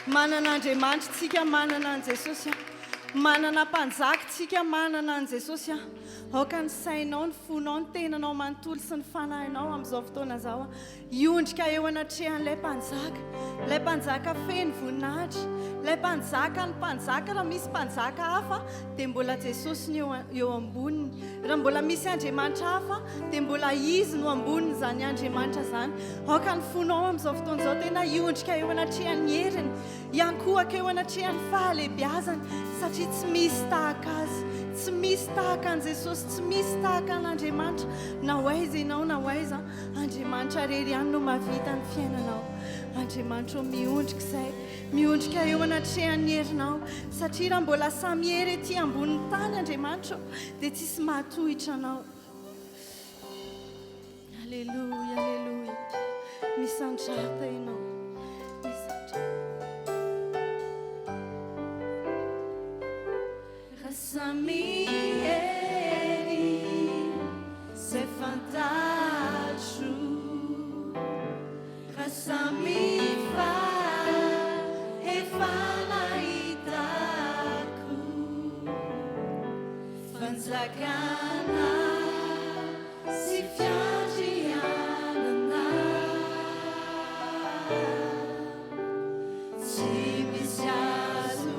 Manan'Andriamanitra tsika manana an Jesosy manana mpanjaka tsika manana an Jesosy aoka ny sainao ny fonao ny tenanao manontolo sy ny fanahinao amin'izao fotoana zao iondrika eo anatrehan'ilay mpanjaka feno voninahitra ilay mpanjaka ny mpanjaka raha misy mpanjaka hafa dia mbola Jesosy ny eo amboniny raha mbola misy Andriamanitra hafa dia mbola izy no amboniny zany Andriamanitra zany aoka ny fonao amin'izao fotoana zao tena iondrika eo anatrehan'ny heriny iankohaka eo anatrehan'ny fahalebiazany satria tsy misy tahaka azy tsy misy tahaka an Jesosy tsy misy tahaka an'Andriamanitra na hoaiza ianao na hoaiza Andriamanitra rery ihany no mahavita ny fiainanao Andriamanitra miondrika izay miondrika eo anatrehan'ny herinao satria raha mbola samy hery ety ambonin'ny tany Andriamanitra dia tsisy mahatohitra anao Alleluia Alleluia misandrata ianao Samy hery c'est fantasy Samy fa efa nahitako fanjakana sy fiandrianana tsy misy azo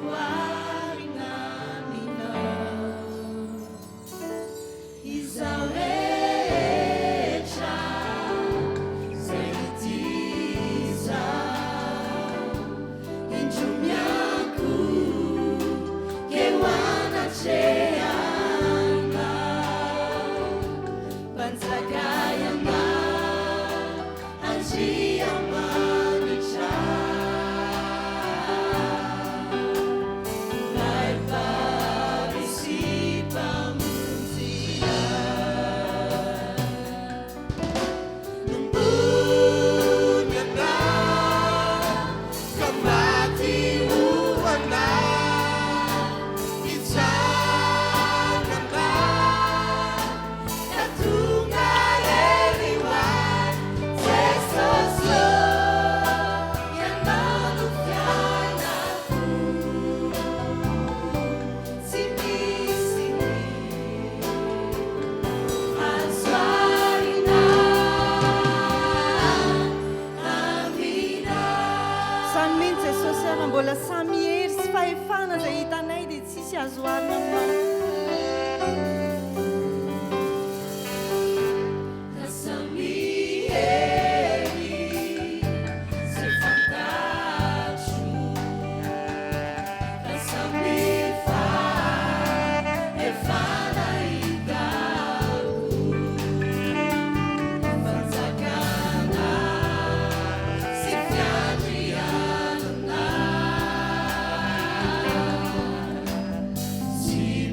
See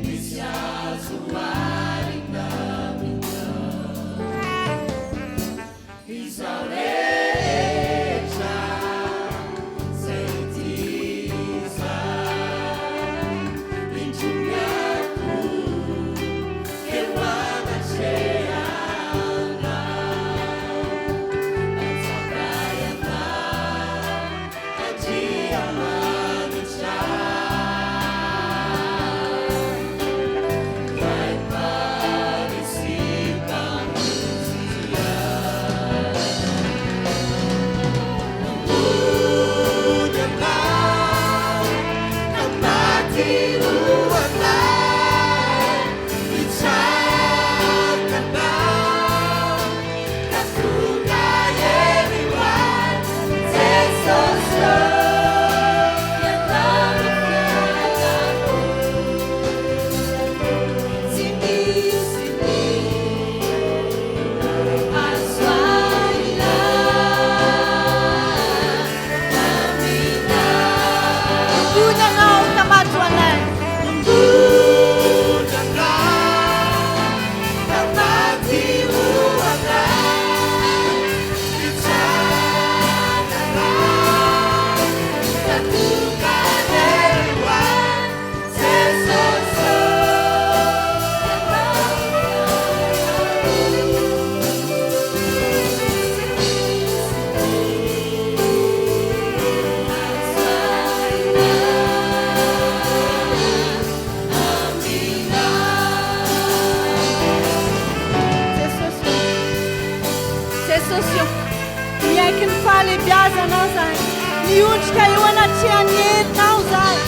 miondrika eo anatrehany herinao zahay,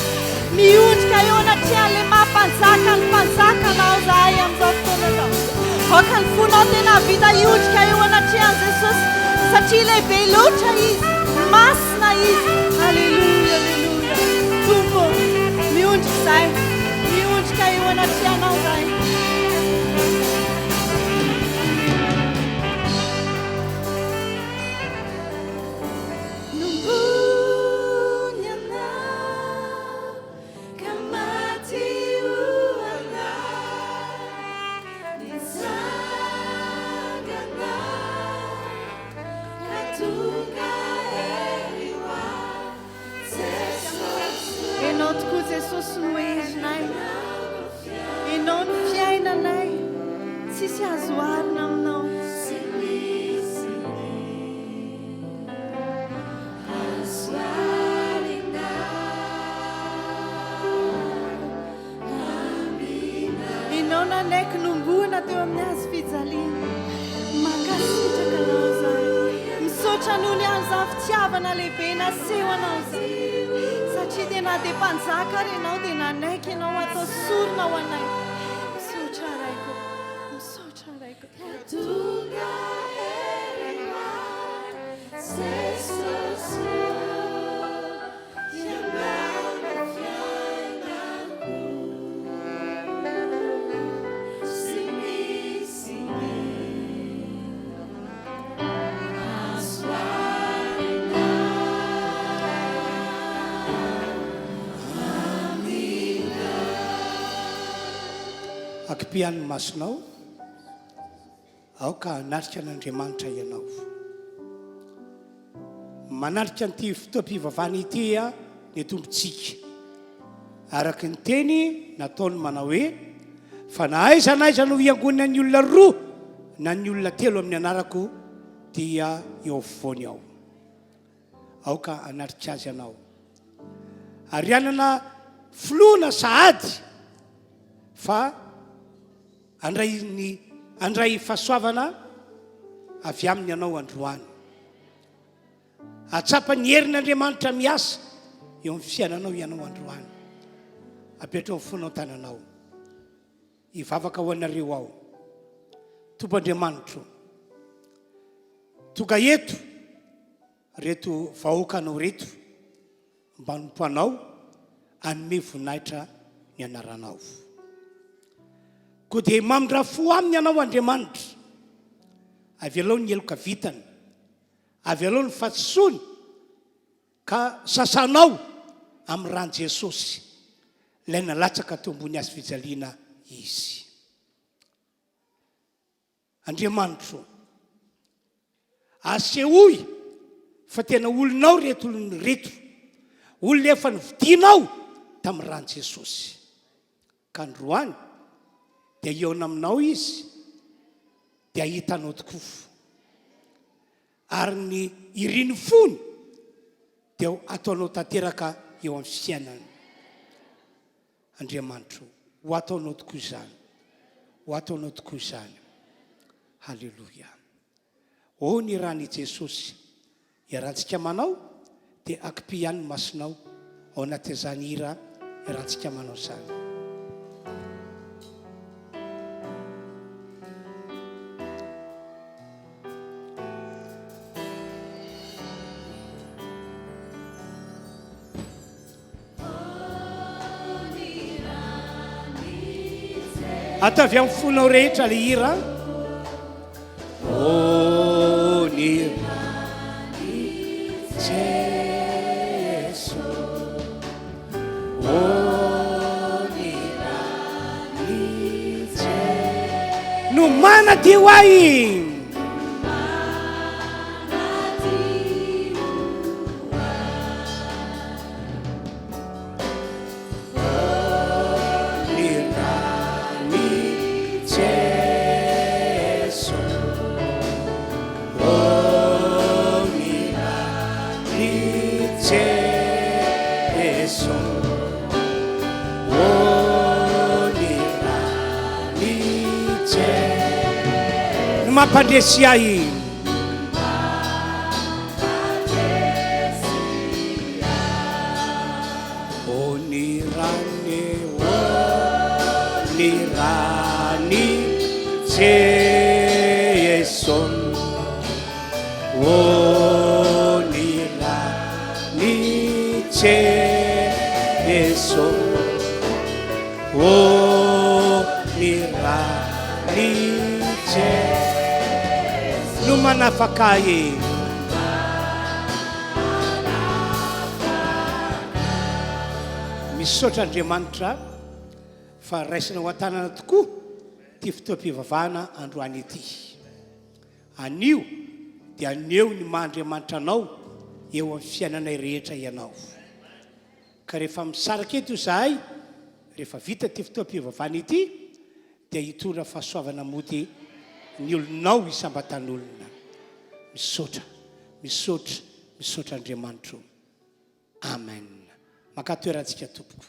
miondrika eo anatrehany mampanjaka ny mpanjakanao zahay amin'izao fotoana zao. Aoka ny fonao tena vita hiondrika eo anatrehany Jesosy satria lehibe loatra izy, masina izy. Alleluia, alleluia. Tompo, miondrika zahay, miondrika eo anatrehanao zahay. Jesosy no herinay, ianao no fiainanay, tsisy azo arina aminao. Ianao nanaiky nomboana teo amin'ny azo fijaliana, mankasitraka anao zahay, misaotra noho ny an'izany fitiavana lehibe naseho anao zahay. Satria tena dia mpanjaka ary ianao dia nanaiky ianao atao sorona ho anay. Misaotra raiko, misaotra raiko. Tonga heriwa Jesosy ianao no fiainako, sy misy azo arina. Akpian'ny masonao, aoka hanarika an'Andriamanitra ianao. Manarika an'ity fotoam-pivavahana ity ny tompontsika. Araka ny teny nataony manao hoe fa na aiza na aiza no hiangonina ny olona roa na ny olona telo amin'ny anarako dia eo afovoany ao. Aoka hanarika azy ianao. Ary anana filoana sahady fa andray fahasoavana avy aminy ianao androany. Atsapa ny herin'Andriamanitra miasa eo amin'ny fiainanao ianao androany. Apetra amin'ny fonao tananao. Hivavaka ho anareo ao. Tompo-Andriamanitra, tonga eto reto vahoakanao reto mba nompoanao anome voninahitra ny anaranao. Koa dia mamindra fo aminy ianao Andriamanitra. Avy alao ny heloka vitany, avy alao ny fahatsony ka sasanao amin'ny rano Jesosy ilay nalatsaka teo ambony azo fijaliana izy. Andriamanitra, asehoy fa tena olonao reto olona efa nividianao tamin'ny rano Jesosy. Ka androany dia eo aminao izy dia hitanao tokoa. Ary ny iriny fony dia ataonao tanteraka eo amin'ny fiainana. Andriamanitra, ho ataonao tokoa izany, ho ataonao tokoa izany. Halleluia. O ny rany Jesosy iarahantsika manao dia akipy ihany ny masonao ao anatin'izany hira iarahantsika manao izany. Atavy amin'ny fonao rehetra le hira. O ny rany Jesu, o ny rany Jesu, no manadio ahy. Mampandresy ahy. ny rany Jeson ny rany Jeson ny rany Jeson no manafaka misaotra Andriamanitra fa raisina ho an-tanana tokoa ty fotoam-pivavahana androany ity. Anio dia aneo ny maha-Andriamanitra anao eo amin'ny fiainanay rehetra ianao. Ka rehefa misaraka eto izahay, rehefa vita ty fotoam-pivavahana ity, dia hitondra fahasoavana mody ny olonao isambatan'olona. Misaotra, misaotra, misaotra Andriamanitra. Amen. Maka toerantsika tompoko.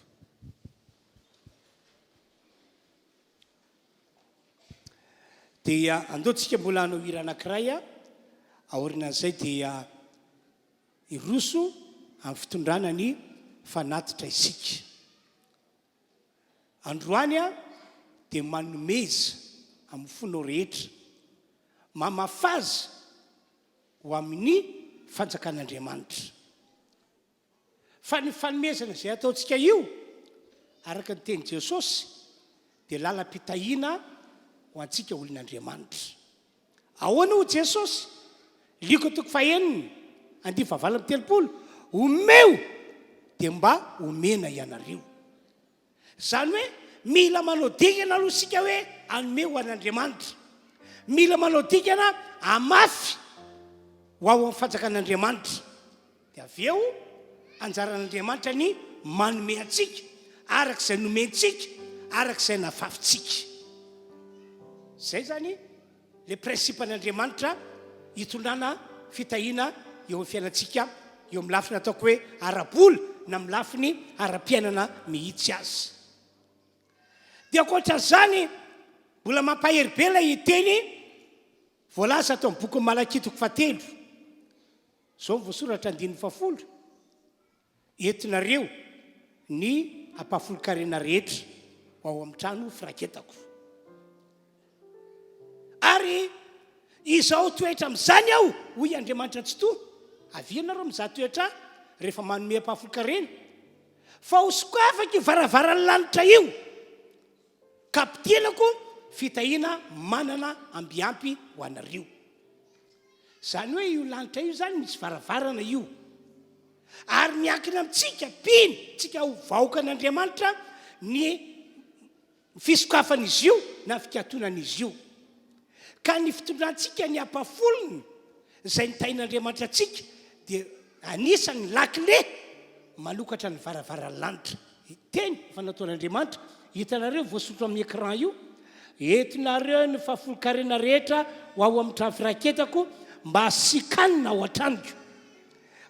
Dia andoantsika mbola hanao hira anankiray aorian'izay dia iroso amin'ny fitondrana ny fanatitra isika. Androany dia manomeza amin'ny fonao rehetra, mamafaza ho amin'ny fanjakan'Andriamanitra. Fa ny fanomezana izay ataontsika io araka ny teny Jesosy dia lalam-pitahiana ho antsika olon'Andriamanitra. Ahoana ho Jesosy? Liko toko faheniny 9:7 omeo dia mba omena ianareo. Zany hoe mila manao dingana aloha isika hoe anome ho an'Andriamanitra. Mila manao dingana amafy ho ao amin'ny fanjakan'Andriamanitra. Dia avy eo anjaran'Andriamanitra ny manome antsika arak'izay nomentsika, arak'izay nafafintsika. Zay zany le principen'Andriamanitra hitondrana fitahiana eo amin'ny fiainantsika, eo amin'ny lafiny ataoko hoe ara-bola na amin'ny lafiny ara-piainana mihitsy azy. Dia ankoatran'izany mbola mampahery be ilay iteny voalaza atao amin'ny boky Malaky 3. Zao voasoratra 10:10. Entinareo ny ampahafolo-karena rehetra ao amin'ny trano firaketako. Ary izao toetra amin'izany aho, hoy Andriamanitra tsy toa, avianareo mizaha toetra rehefa manome ampahafolo-karena, fa ho sokafaka io varavaran'ny lanitra io, ka ampidirako fitahiana manana ambiampy ho anareo. Zany hoe io lanitra io zany misy varavarana io, ary miankina amintsika piny tsika ho vahoaka an'Andriamanitra ny fisokafan'izy io na fikatoanan'izy io. Ka ny fitondrantsika ny ampafolony izay nitahin'Andriamanitra atsika dia anisan'ny lakile manokatra ny varavaran'ny lanitra. Teny fa nataon'Andriamanitra, hitanareo voasotro amin'ny écran io, entinareo ny fahafolo-karena rehetra ho ao amin'ny trano firaketako mba hasikanina ao an-tranoko.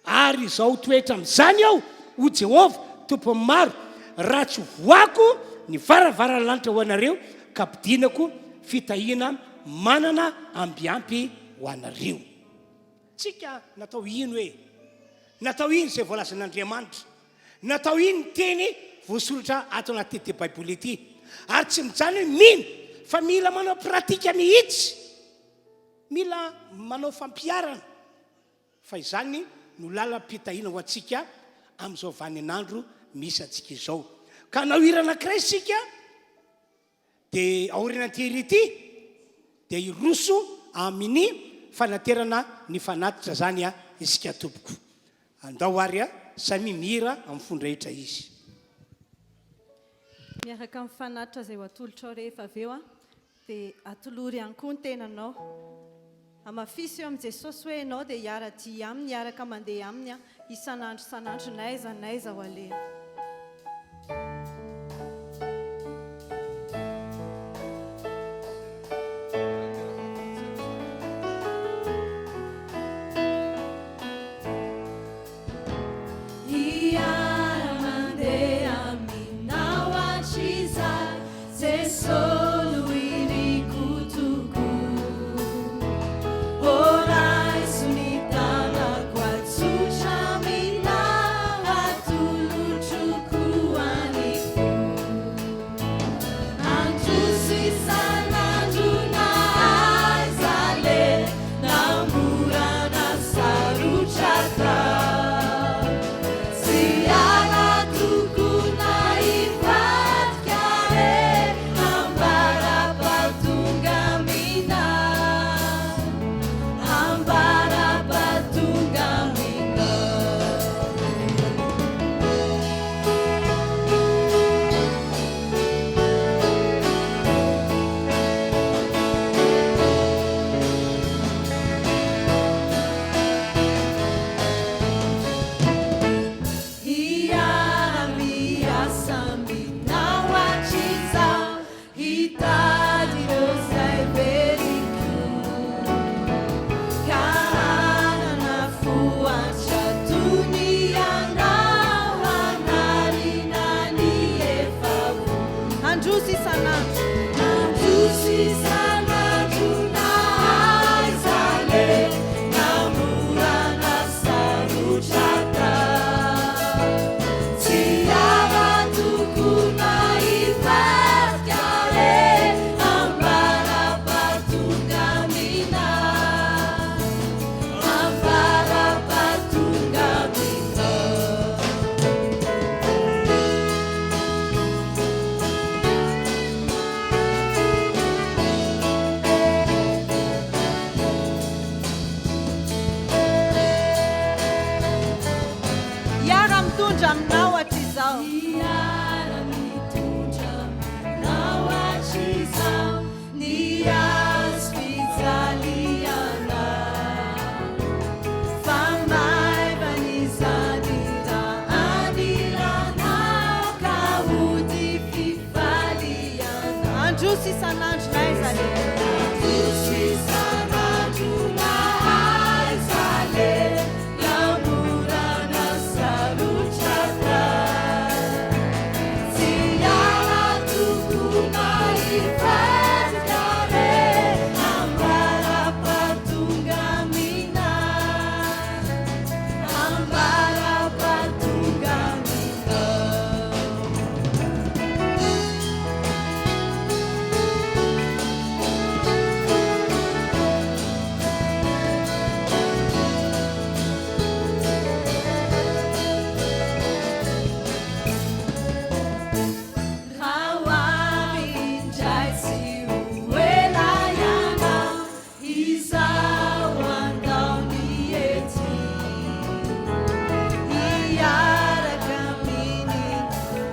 Ary izao toetra amin'izany aho ho Jehovah tompony maro, raha tsy voako ny varavaran'ny lanitra ho anareo ka ampidinako fitahiana manana ambiampy ho anareo. Tsika natao ino hoe? Natao ino izay voalazan'Andriamanitra? Natao ino ny teny voasoratra ato anaty tety Baiboly ity? Ary tsy mijany hoe mino, fa mila manao pratika mihitsy, mila manao fampiarana. Fa izany no lalam-pitahiana ho antsika amin'izao vaninandro misy antsika izao. Ka nao hira anankiray isika dia aorianan'ity hira ity dia iroso amin'ny fanaterana ny fanatitra zany isika tompoko. Andao ary samy mihira amin'ny fondrehetra izy. Miaraka amin'ny fanatitra izay ho atolotra ao rehefa avy eo dia atolory ihany koa ny tenanao. Amafisy eo amin'ny Jesosy hoe ianao dia hiara-dia aminy, hiaraka mandeha aminy isan'andro isan'andro n'aiza ho alehany. androzy isan'andro androzy isan'andro nahaizale namorana sarotrata tsy ava-tokona hivadika re ambara-patongamina ambara-patongamina iara mitondra aminao hatr'izao Niara mitondra naoatr'izao niazo fijaliana fa maivan'izany raha anilanao ka hody fifaliana androzy isan'andro naizale androzy isan'andro nahaizale namorana sarotrata tsy ava-tokona hivadika re ambara-patongamina ambara-patongamina Hawa'indray tsy hoelaiana izao andao ny ety hiaraka aminy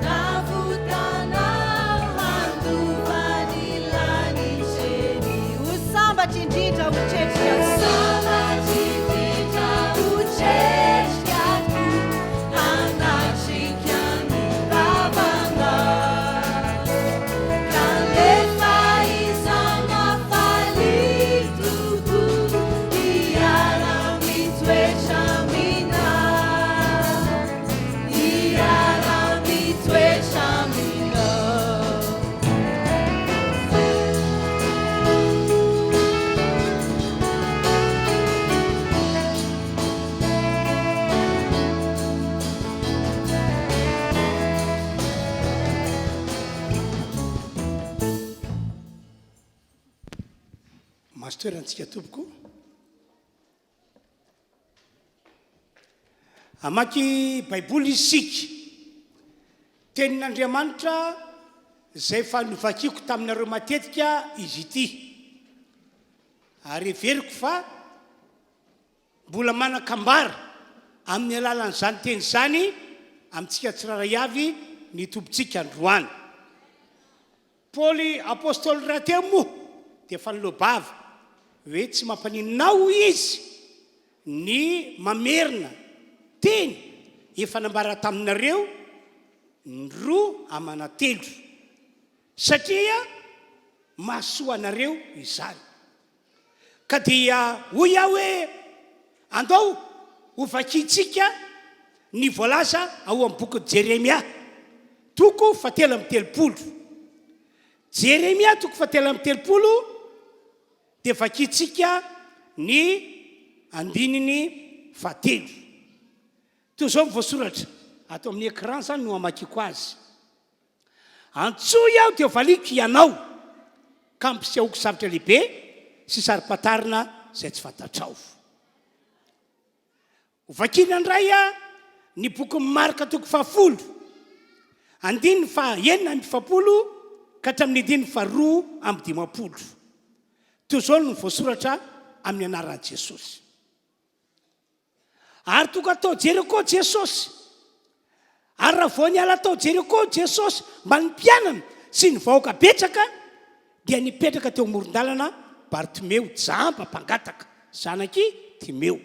navotanao handovany lanitreny ho sambatra indrindra ho tretrika sabatry indrindra ho tretrikako hanatrika ny vavaka kanefa izanafalitoko hiara-mitoetra mina hiara-mitoetra mina masotoerantsika tompoko amaky baiboly isika tenin'Andriamanitra zay fa novakiko taminareo matetika izy ity ary everiko fa mbola manakambara amin'ny alalan'izany teny zany amintsika tsiraray avy ny tombontsika androany Paoly apôstôly rahateo moa dia fanolobava hoe tsy mampaninao izy ny mamerina teny efa nambara taminareo ny roa amanatelo satria mahasoa anareo izany ka dia hoy aho hoe andao ho vakitsika ny voalaza ao amin'ny boky Jeremia toko 7:30 Jeremia toko 7:30 dia vakitsika ny andininy 7 toy izao voasoratra ato amin'ny écran zany no amakiko azy antsoy aho dia valiko ianao ka mpisehoko zavatra lehibe sy sary-patarina zay tsy fantatrao hovakinandray a ny boky Marka toko 10 andininy 9:70 ka hatramin'ny andininy 2:10 toy izao no voasoratra amin'ny anaran'i Jesosy ary toka atao Jeriko Jesosy ary raha vao niala atao Jeriko Jesosy mba ny mpianana sy ny vahoaka betsaka dia nipetraka teo amoron-dalana Bartimeo jamba mpangataka zanaky Timeo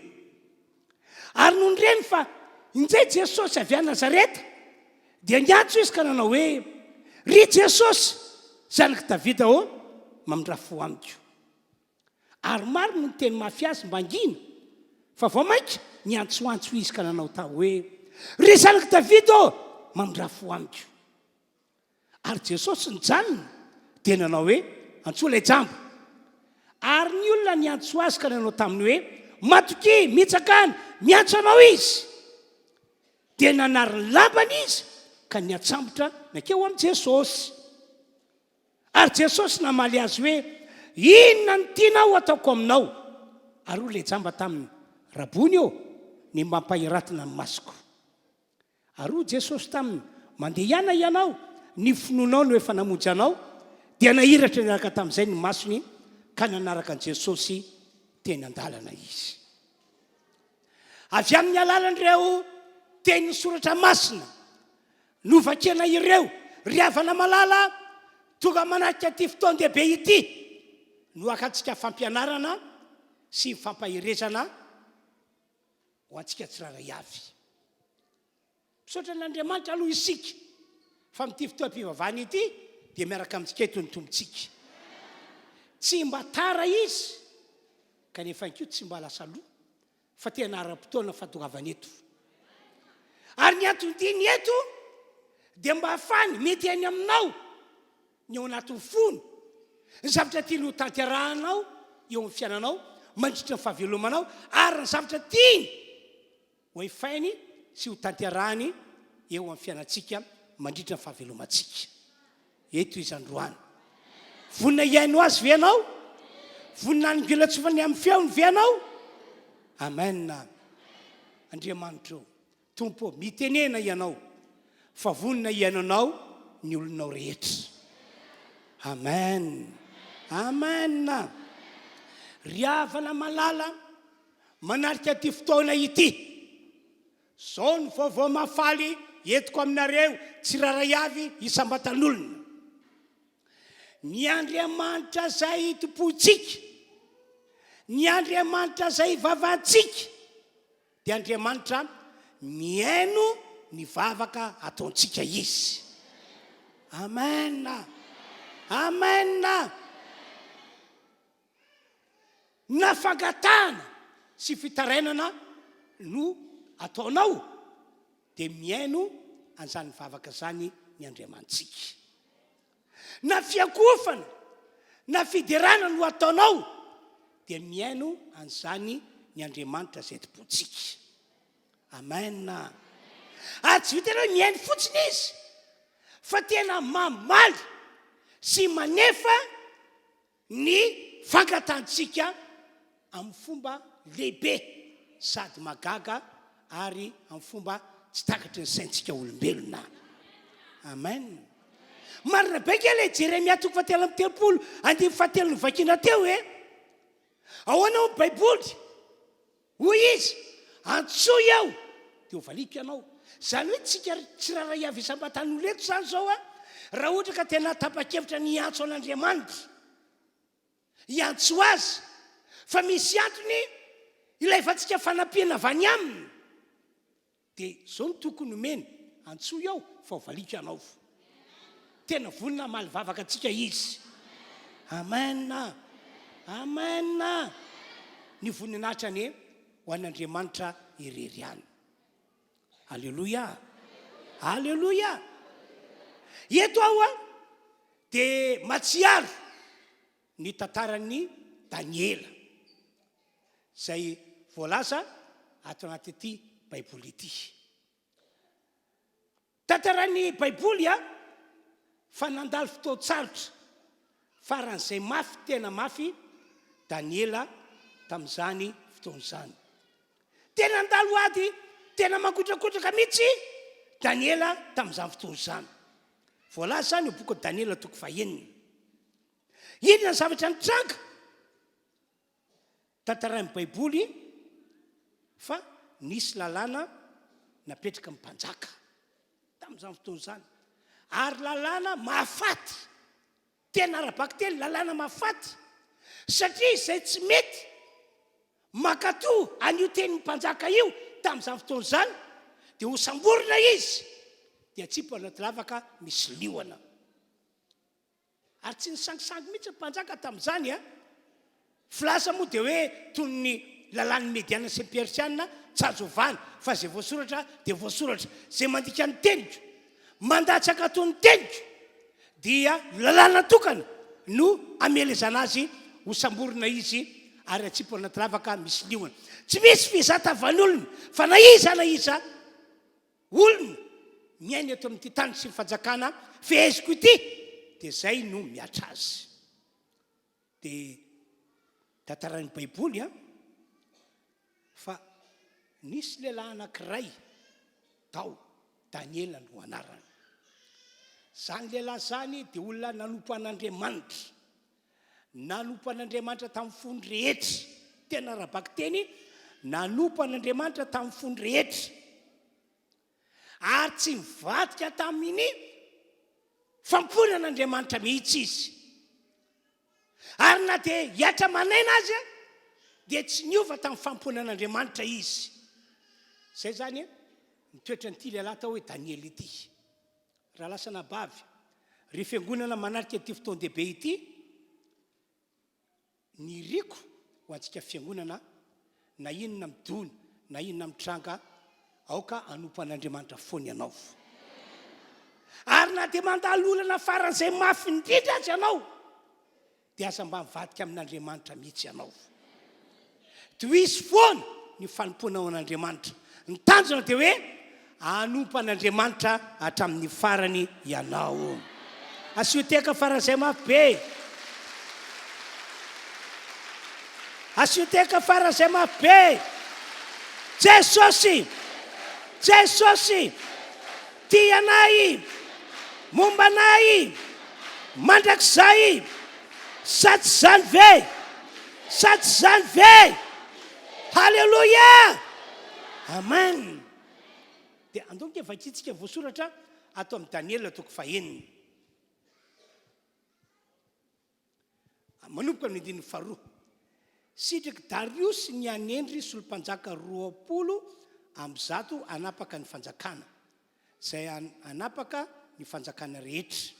ary noho nyreny fa injay Jesosy avy a Nazareta dia niantso izy ka nanao hoe ry Jesosy zanaky Davida ô mamindrafo amiko ary maro no teny mafy azy mbangina fa vao mainka niantsoantso izy ka nanao tao hoe ry zanaky Davida ô mamindrafo amiko ary jesosy ny janona dia nanao hoe antsoa ilay jamba ary ny olona ny antso azy ka nanao taminy hoe matoky mitsakany miantso anao izy dia nanary ny lambany izy ka niatsambotra nakeo amin'i jesosy ary jesosy namaly azy hoe inona ny tianao ataoko aminao ary ho ilay jamba taminy rabony eo ny mampahiratina ny masoko ary ho jesosy taminy mandeha ihana ianao ny finoanao no efa namonjy anao dia nahiratra niaraka tamin'izay ny masony ka nanaraka an' jesosy teny an-dalana izy avy amin'ny alalan'ireo teny soratra masina novakena ireo ry havana malala tonga manahika ty fotoan-dehibe ity no akatsika fampianarana sy fampahirezana ho antsika tsiraray avy misaotra n'Andriamanitra aloha isika fa mity fotoam-pivavahana ity dia miaraka amintsika eto ny tombotsika tsy mba tara izy kanefa inko tsy mba lasa loha fa tena ara-potoana fatongavana eto ary ny antony eto dia mba hafany mety any aminao ny ao anatin'ny fony ny zavatra tiany ho tanterahanao eo amin'ny fiainanao mandritra ny fahavelomanao ary ny zavatra tiany ho efainy sy ho tanterahany eo amin'ny fiainantsika mandritra ny fahavelomantsika eto izy androany vonina iaino azy ve anao vonina ny ngelatsofany amin'ny feony ve anao amen Andriamanitra tompo mitenena ianao fa vonina iainanao ny olonao rehetra amen amen ry havana malala manarika ty fotoana ity zao ny vaovao mafaly entiko aminareo tsiraray avy isambatan'olona ny Andriamanitra zay tompontsika ny Andriamanitra zay vavantsika dia Andriamanitra miaino ny vavaka ataontsika izy amen amen nafangatana sy fitarainana no ataonao dia miaino an'izany vavaka zany ny Andriamantsika na fiakofana na fiderana no ataonao dia miaino an'izany ny Andriamanitra zay tompontsika amen ary tsy vitana hoe miaino fotsiny izy fa tena mamaly sy manefa ny fangatantsika amin'ny fomba lehibe sady magaga ary amin'ny fomba tsy takatry ny saintsika olombelona amen marina beka le Jeremia 3:3 vakina teo hoe ahoana ny baiboly hoy izy antsoy aho dia ho valiko ianao zany hoe tsika tsiraray avy isambatan'olo eto zany zao raha ohatra ka tena tapa-kevitra ny antso an'Andriamanitra iantso azy fa misy antony ilay efa-tsika fanampiana avany aminy dia zao ny tokony omeny antsoy aho fa ho valiko ianao tena vonina maly vavaka atsika izy amen amen ny voninahitra ny ho an'Andriamanitra irery any alleluia alleluia eto aho dia matsiaro ny tantaran'ny Daniela zay voalaza ato anaty ity baiboly ity tantaran'ny baiboly fa nandalo fotoan-tsarotra faran'izay mafy tena mafy Daniela tamin'izany fotoan'izany tena nandalo ady tena mankotrakotraka mihitsy Daniela tamin'izany fotoan'izany voalaza zany io boky Daniela 9 inona zavatra nitranga tantaran'ny baiboly fa nisy lalàna napetraka amin'ny mpanjaka tamin'izany fotoan'izany ary lalàna mahafaty tena arabaky teny lalàna mahafaty satria izay tsy mety makato an'io tenin'ny mpanjaka io tamin'izany fotoan'izany dia ho samborina izy dia tsipo anaty lavaka misy lioana ary tsy nisangisangy mihitsy mpanjaka tamin'izany filasa moa dia hoe toy ny lalàn'ny mediana sy persiana tsy azovany fa zay voasoratra dia voasoratra zay mandika ny teniko mandatsaka toy ny teniko dia lalàna tokana no amelezana azy ho samborona izy ary atsipo anaty lavaka misy lioana. Tsy misy fizatavan'olona fa na iza olona miaina eto amin'ity tany sy fanjakana feheziko ity dia zay no miatra azy. Dia tantaran'ny baiboly fa nisy lehilahy anankiray tao Daniela no anarany. Zany lehilahy zany dia olona nanompo an'Andriamanitra, nanompo an'Andriamanitra tamin'ny fony rehetra. Tena rabaky teny, nanompo an'Andriamanitra tamin'ny fony rehetra ary tsy mivadika tamin'ny fampona an'Andriamanitra mihitsy izy. Ary na dia hiatra manaina azy dia tsy niova tamin'ny fampona an'Andriamanitra izy. Zay zany mitoetra n'ity lehilahy tao hoe Daniela ity. Raha lasa nabavy ry fiangonana manarika ity fotoan-dehibe ity, ny riko ho antsika fiangonana na inona midony na inona mitranga, aoka anompo an'Andriamanitra foana ianao. Ary na dia mandalo olana faran'izay mafy indrindra azy ianao dia aza mba mivadika amin'Andriamanitra mihitsy ianao. Toisy foana ny fanompoana ao an'Andriamanitra. Ny tanjona dia hoe anompo an'Andriamanitra hatramin'ny farany ianao. Asioteka faran'izay mafy be. Asioteka faran'izay mafy be. Jesosy, Jesosy, tia anay, momba anay, mandrakizay, sady zany ve, sady zany ve. Halleluja, amen. Dia andonke vakitsika voasoratra ato amin'ny Daniela toko faheniny. Manomboka amin'ny andininy faharoa. Sitriky Darius ny anendry solompanjaka 20 anapaka ny fanjakana, zay anapaka ny fanjakana rehetra.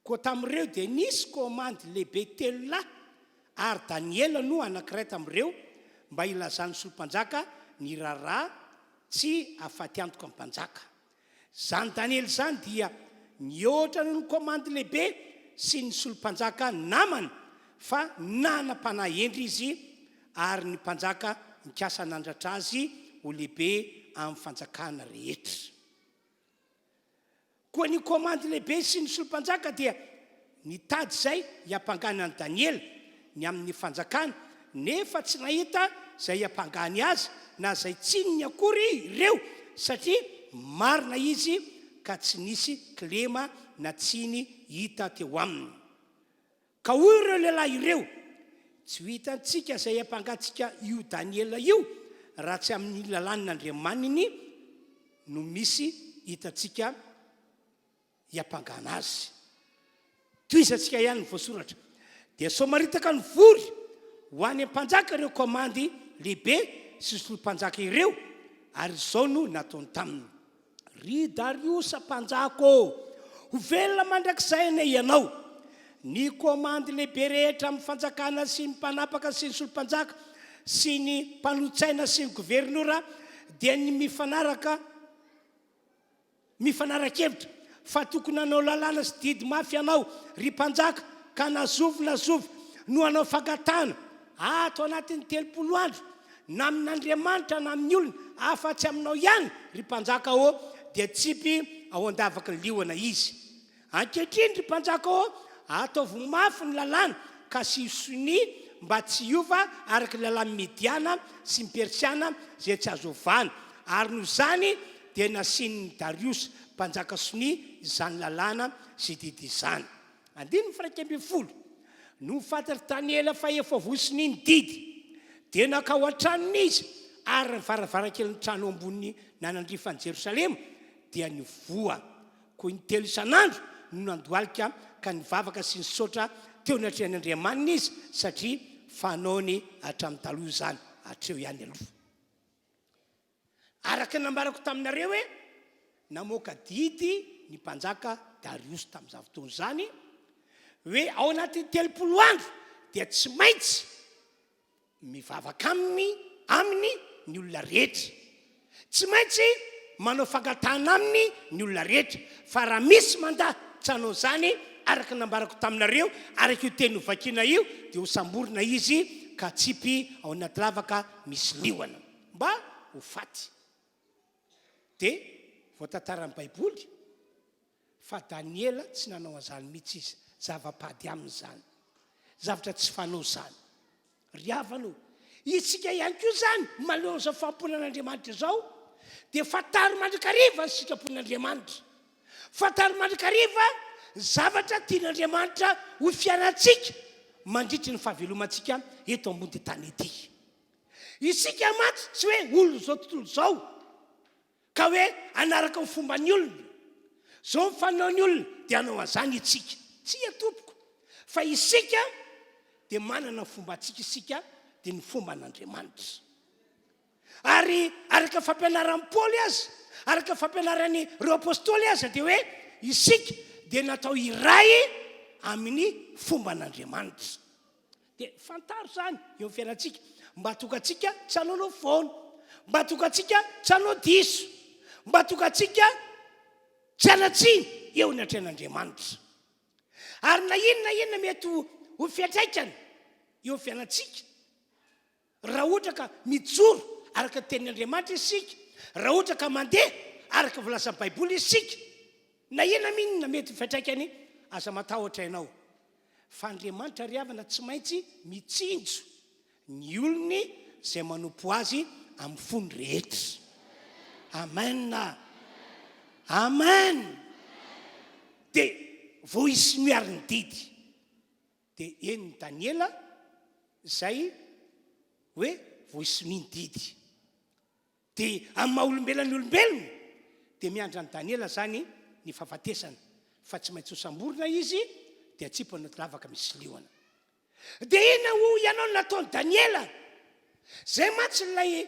Koa tamin'ireo dia nisy komandy lehibe 3 lahy ary Daniela no anankiray tamin'ireo mba ilazany solompanjaka ny raharaha tsy afaty antoka amin'ny mpanjaka. Zany Daniela zany dia nihoatra noho ny komandy lehibe sy ny solompanjaka namany fa nanam-panahy endry izy ary ny mpanjaka mikasa nandratra azy ho lehibe amin'ny fanjakana rehetra. Koa ny komandy lehibe sy ny solompanjaka dia nitady zay hiampangany an'i Daniela ny amin'ny fanjakana, nefa tsy nahita zay hiampangany azy na zay tsinony akory ireo satria marina izy ka tsy nisy klema na tsiny hita teo aminy. Ka hoy ireo lehilahy ireo, tsy ho hitantsika zay hiampangatsika io Daniela io raha tsy amin'ny lalan'Andriamaniny no misy hitantsika hiampangana azy. Toizatsika ihany ny voasoratra. Dia somaritaka ny vory ho any am-panjaka ireo komandy lehibe sy solompanjaka ireo ary izao no nataony taminy. Ry Dariusa mpanjako, ho velona mandrakizay anay ianao. Ny komandy lehibe rehetra amin'ny fanjakana sy ny mpanapaka sy ny solompanjaka sy ny mpanotsaina sy ny gouvernoura dia ny mifanara-kevitra fa tokony anao lalàna sy didy mafy ianao ry mpanjaka ka nazovy no anao fangatana ato anatin'ny 30 andro na amin'Andriamanitra na amin'ny olona afa-tsy aminao ihany ry mpanjaka dia tsipy ao andavaka ny liona izy. Ankehitriny ry mpanjaka ataovy mafy ny lalàna ka sy isony mba tsy hiova araka lalàna mediana sy ny persiana zay tsy azo ovana. Ary no zany dia nasiany Darius mpanjaka sony izany lalàna sy didy izany. 11 no fatary Daniela fa efa vosiny ny didy dia nakao an-tranony izy ary ny varavarankely ny trano ambony nanandrifany Jerosalema dia nivoa. Koa ny 3 isan'andro no nandoalika ka ny vavaka sy ny sotra teo natrehan'Andriamanina izy satria fanaony hatramin'ny taloha izany hatreo ihany aloha. Araka nambarako taminareo hoe namoaka didy ny mpanjaka Darius tamin'izany fotoana izany hoe ao anatin'ny 30 andro dia tsy maintsy mivavaka aminy ny olona rehetra, tsy maintsy manao fangatana aminy ny olona rehetra, fa raha misy mandahy mampitsanao zany araka nambarako taminareo araka io teny hovakiana io dia ho samborina izy ka tsipy ao anaty lavaka misy lioana mba ho faty. Dia voatantaran'ny baiboly fa Daniela tsy nanao an'izany mihitsy izy, zava-pady aminy zany, zavatra tsy fanao zany. Ry havana isika ihany koa zany maleo zao famponan'Andriamanitra zao dia fatary mandrakariva ny sitrapon'Andriamanitra, fatary mandrakariva zavatra tian'Andriamanitra ho fiainantsika mandritry ny fahavelomantsika eto ambony tany ety. Isika matsy tsy hoe olona zao tontolo zao ka hoe anaraka ny fomban'ny olona, zao mifanaon'ny olona dia anao an'izany itsika, tsy atompoko fa isika dia manana fombantsika isika dia ny fomba an'Andriamanitra. Ary araka fampianaran'ny Paoly aza, araka fampianaran'ny reo apôstôly aza dia hoe isika dia natao iray amin'ny fomba an'Andriamanitra. Dia fantaro zany eo fiainantsika mba tokantsika tsy hanao foana, mba tokantsika tsy hanao diso, mba tokantsika tsy hanatsiny eo ny atren'Andriamanitra. Ary na inona mety ho fiantraikany eo fiainantsika raha ohatra ka mijoro araka tenin'Andriamanitra isika, raha ohatra ka mandeha araka volazan'ny baiboly isika, na inona mety fiantraikany aza matahotra ianao fa Andriamanitra ry havana tsy maintsy mitsinjo ny olony izay manompo azy amin'ny fony rehetra. Amen. Amen. Dia vao hisy miary ny didy dia eny Daniela izay hoe vao hisy ny didy dia amin'ny maha olombelon'ny olombelona dia miandra ny Daniela zany ny fahafatesana fa tsy maintsy ho samborina izy dia atsipo anaty lavaka misy lioana. Dia ina ho ianao nataon'ny Daniela zay matsy nilay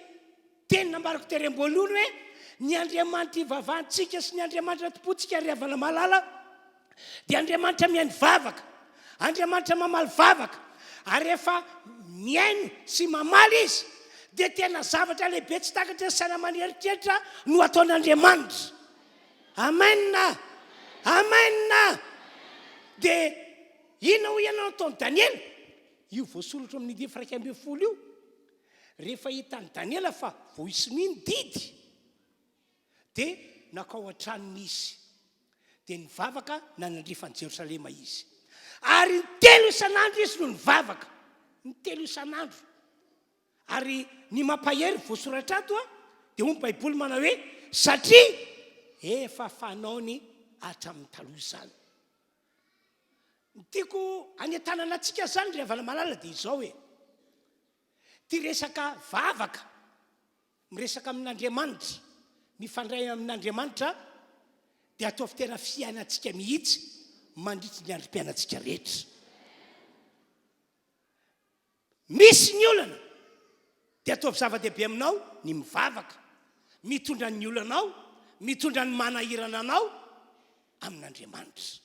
teny nambarako terem-boalohany hoe ny Andriamanitra ivavahantsika sy ny Andriamanitra tompontsika ry havana malala dia Andriamanitra mihaino vavaka, Andriamanitra mamaly vavaka. Ary rehefa mihaino sy mamaly izy dia tena zavatra lehibe tsy takatra ny saina manieritreritra no ataon'Andriamanitra. Amen. Amen. Dia ina ho ianao nataon'ny Daniela io voasoratra amin'ny dia 1:12 io, rehefa hitan'ny Daniela fa vao hisy ny didy dia nakao an-tranony izy dia ny vavaka nanandrifany Jerosalema izy. Ary ny 3 isan'andro izy no ny vavaka, ny 3 isan'andro. Ary ny mampahery voasoratra ato dia ho ny baiboly manao hoe satria efa fanaony hatramin'ny taloha izany. Tiako anentanana antsika zany ry havana malala dia izao hoe ty resaka vavaka miresaka amin'Andriamanitra, mifandray amin'Andriamanitra dia ataovy tena fiainantsika mihitsy mandritry ny androm-piainantsika rehetra. Misy ny olana dia ataovy zava-dehibe aminao ny mivavaka, mitondra ny olanao, mitondra ny manahirana anao amin'Andriamanitra.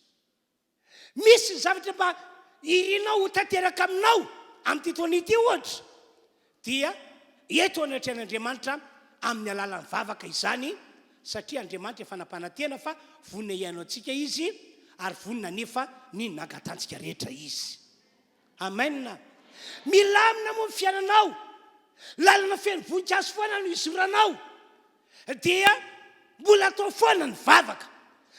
Misy zavatra mba irinao ho tanteraka aminao amin'ity taona ity ohatra dia eto anatrehan'Andriamanitra amin'ny alalan'ny vavaka izany, satria Andriamanitra efa nampanantena fa vonina ihaino antsika izy ary vonina nefa ny nangatantsika rehetra izy. Amen. Milamina moa ny fiainanao, lalana feno voninkazo foana no izoranao dia mbola atao foana ny vavaka.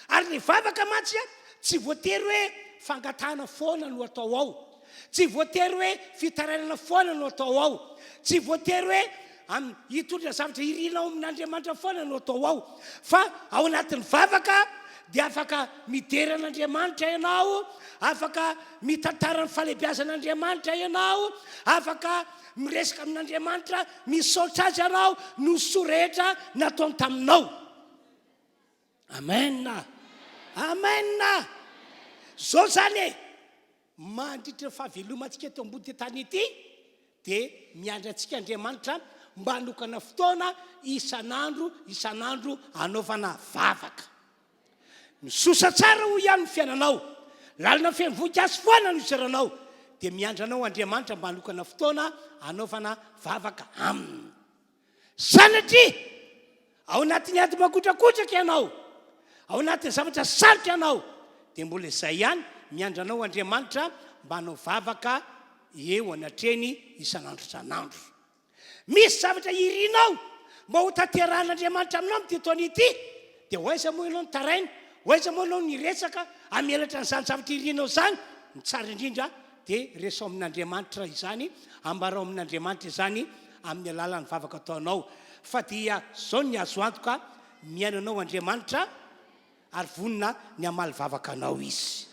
Ary ny vavaka mantsy tsy voatery hoe fangatahana foana no atao ao, tsy voatery hoe fitarainana foana no atao ao, tsy voatery hoe hitondra zavatra irinao amin'Andriamanitra foana no atao ao, fa ao anatin'ny vavaka dia afaka mideran'Andriamanitra ianao, afaka mitantara ny fahalebiazan'Andriamanitra ianao, afaka miresaka amin'Andriamanitra, misaotra azy ianao no sorehetra nataony taminao. Amen. Amen. Zao zany mandritra fahavelomantsika eto ambony tany ity dia miandra antsika Andriamanitra mba hanokana fotoana isan'andro anaovana vavaka. Misosa tsara ho ihany ny fiainanao, lalina feno voninkazo foana no izaranao dia miandranao Andriamanitra mba hanokana fotoana anaovana vavaka aminy. Sanatria ao anatin'ny ady makotrakotraka ianao, ao anatin'ny zavatra sarotra ianao dia mbola izay ihany miandranao Andriamanitra mba hanao vavaka eo anatreny isan'andro. Misy zavatra irinao mba ho tanterahan'Andriamanitra aminao amin'ity taona ity, dia hoaiza moa ianao nitaraina, hoaiza moa ianao niresaka amelatra n'izany zavatra irinao zany. Ny tsara indrindra dia resao amin'Andriamanitra izany, ambarao amin'Andriamanitra izany amin'ny alalan'ny vavaka ataonao. Fa dia zao ny azo antoka miainanao Andriamanitra ary vonina ny amaly vavaka anao izy.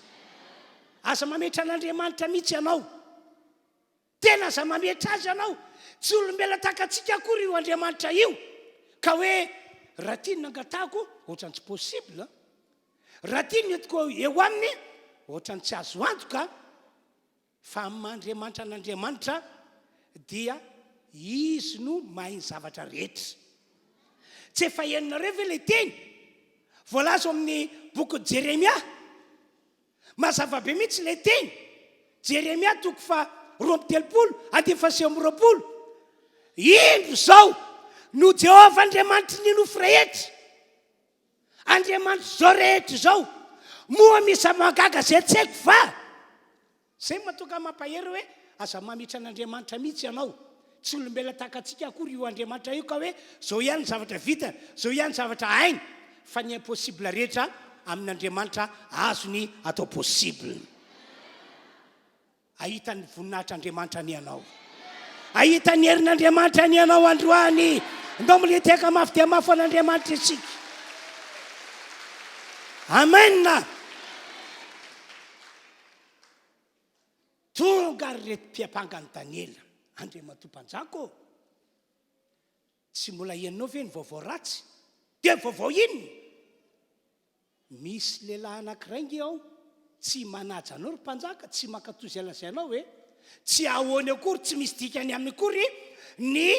Aza mametra an'Andriamanitra mihitsy ianao, tena aza mametra azy ianao. Tsy olombelona takatsika akory io Andriamanitra io, ka hoe raha tiany nangatahako ohatrany tsy possible, raha tiany etiko eo aminy ohatrany tsy azo antoka. Fa Andriamanitra n'Andriamanitra dia izy no mahay ny zavatra rehetra. Tsy efa henonareo ve le teny voalaza amin'ny boky Jeremia? Mazava be mihitsy le teny Jeremia 3:30-20. Indro zao no Jehovah Andriamanitra ny nofo rehetra, Andriamanitra zao rehetra zao, moa misy magaga zay tsy haiko fa zay matonga mampahery hoe aza mamitra an'Andriamanitra mihitsy ianao. Tsy olombelona takatsika akory io Andriamanitra io ka hoe zao ihany zavatra vita, zao ihany zavatra hainy. Fa ny impossible rehetra amin'Andriamanitra azony atao possible. Ahitany voninahitr'Andriamanitra ny ianao, ahitany herin'Andriamanitra ny ianao androany. Ndao mileteka mafy dia mafy an'Andriamanitra isika. Amen. Tonga ary retim-piapangany Daniela, Andriamatompanjako, tsy mbola henonao ve ny vaovao ratsy? Dia vaovao inona? Misy lehilahy anankiray nge ao tsy manaja anao ry mpanjaka, tsy mankatozy alazay anao hoe tsy ahoany akory, tsy misy dikany aminy akory ny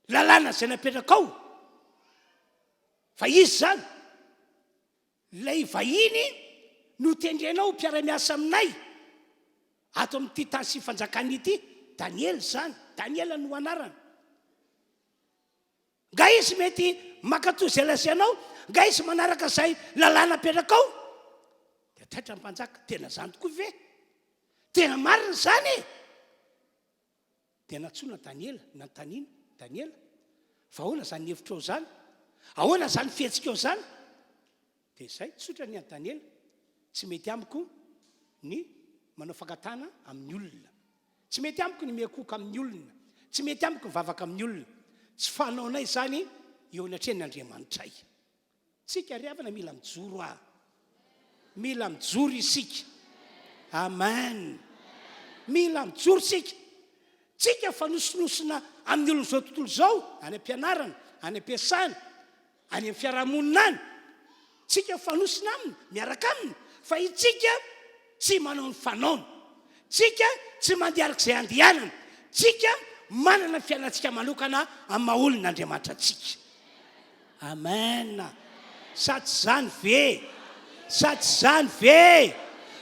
lalàna zay napetraka ao. Fa izy zany lay vahiny no tendrenao mpiara-miasa aminay ato amin'ity tany sy fanjakany ity. Daniel zany, Daniela no anarany. Nga izy mety mankatozy alazay anao, nga izy manaraka izay lalàna apetraka ao. Dia taitra ny mpanjaka, tena zany tokoa ve? Tena marina zany e. Dia natsoina Daniela, nanontaniana Daniela, fa ahoana zany hevitra ao zany? Ahoana zany fihetsika ao zany? Dia izay tsotra ny Daniela, tsy mety amiko ny manao fankatana amin'ny olona, tsy mety amiko ny miakoka amin'ny olona, tsy mety amiko ny vavaka amin'ny olona. Tsy fanaonay zany eo anatrenin'Andriamanitra. Tsika ry havana mila mijoro mila mijoro isika. Amen. Mila mijoro sika. Tsika fanosonosona amin'ny olona zao tontolo zao, any am-pianarana, any am-piasana, any amin'ny fiarahamonina any. Tsika fanosona aminy, miaraka aminy. Fa itsika tsy manao ny fanaony, tsika tsy mandeha arak'izay andehanana, tsika manana fiainantsika manokana amin'ny maha-olon'Andriamanitra atsika. Amen. Sa tsy zany ve? Sa tsy zany ve?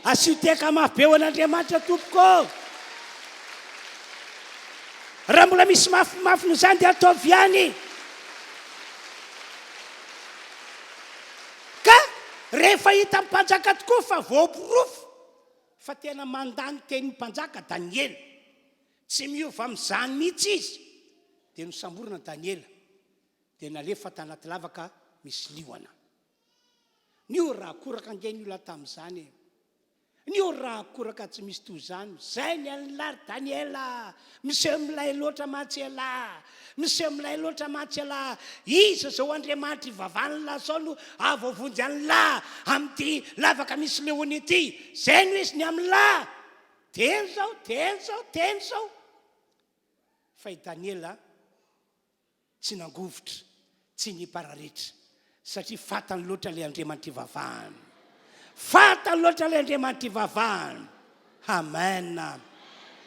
Asioteka mafy be ho an'Andriamanitra tompoko. Raha mbola misy mafimafy no zany dia ataovy ihany. Ka rehefa hita mpanjaka tokoa fa voaporofo fa tena mandany tenin'ny mpanjaka Daniela, tsy miova amin'izany mihitsy izy, dia nosamborina Daniela, dia nalefa tanaty lavaka misy liona. Nio raha koraka angen'io la tamin'izany, nio raha koraka tsy misy toy zany. Zay ny anylary Daniela, miseho milay loatra mantsy ela, miseho milay loatra mantsy ela. Iza zao Andriamanitra ivavany zao no avovonjy an'la amin'ity lavaka misy leony ity. Zay no izy ny amin'la. Teny zao, teny zao, teny zao. Fa i Daniela tsy nangovotra, tsy nipararitra, satria fantany loatra le Andriamanitra ivavahany. Fantany loatra le Andriamanitra ivavahany. Amen.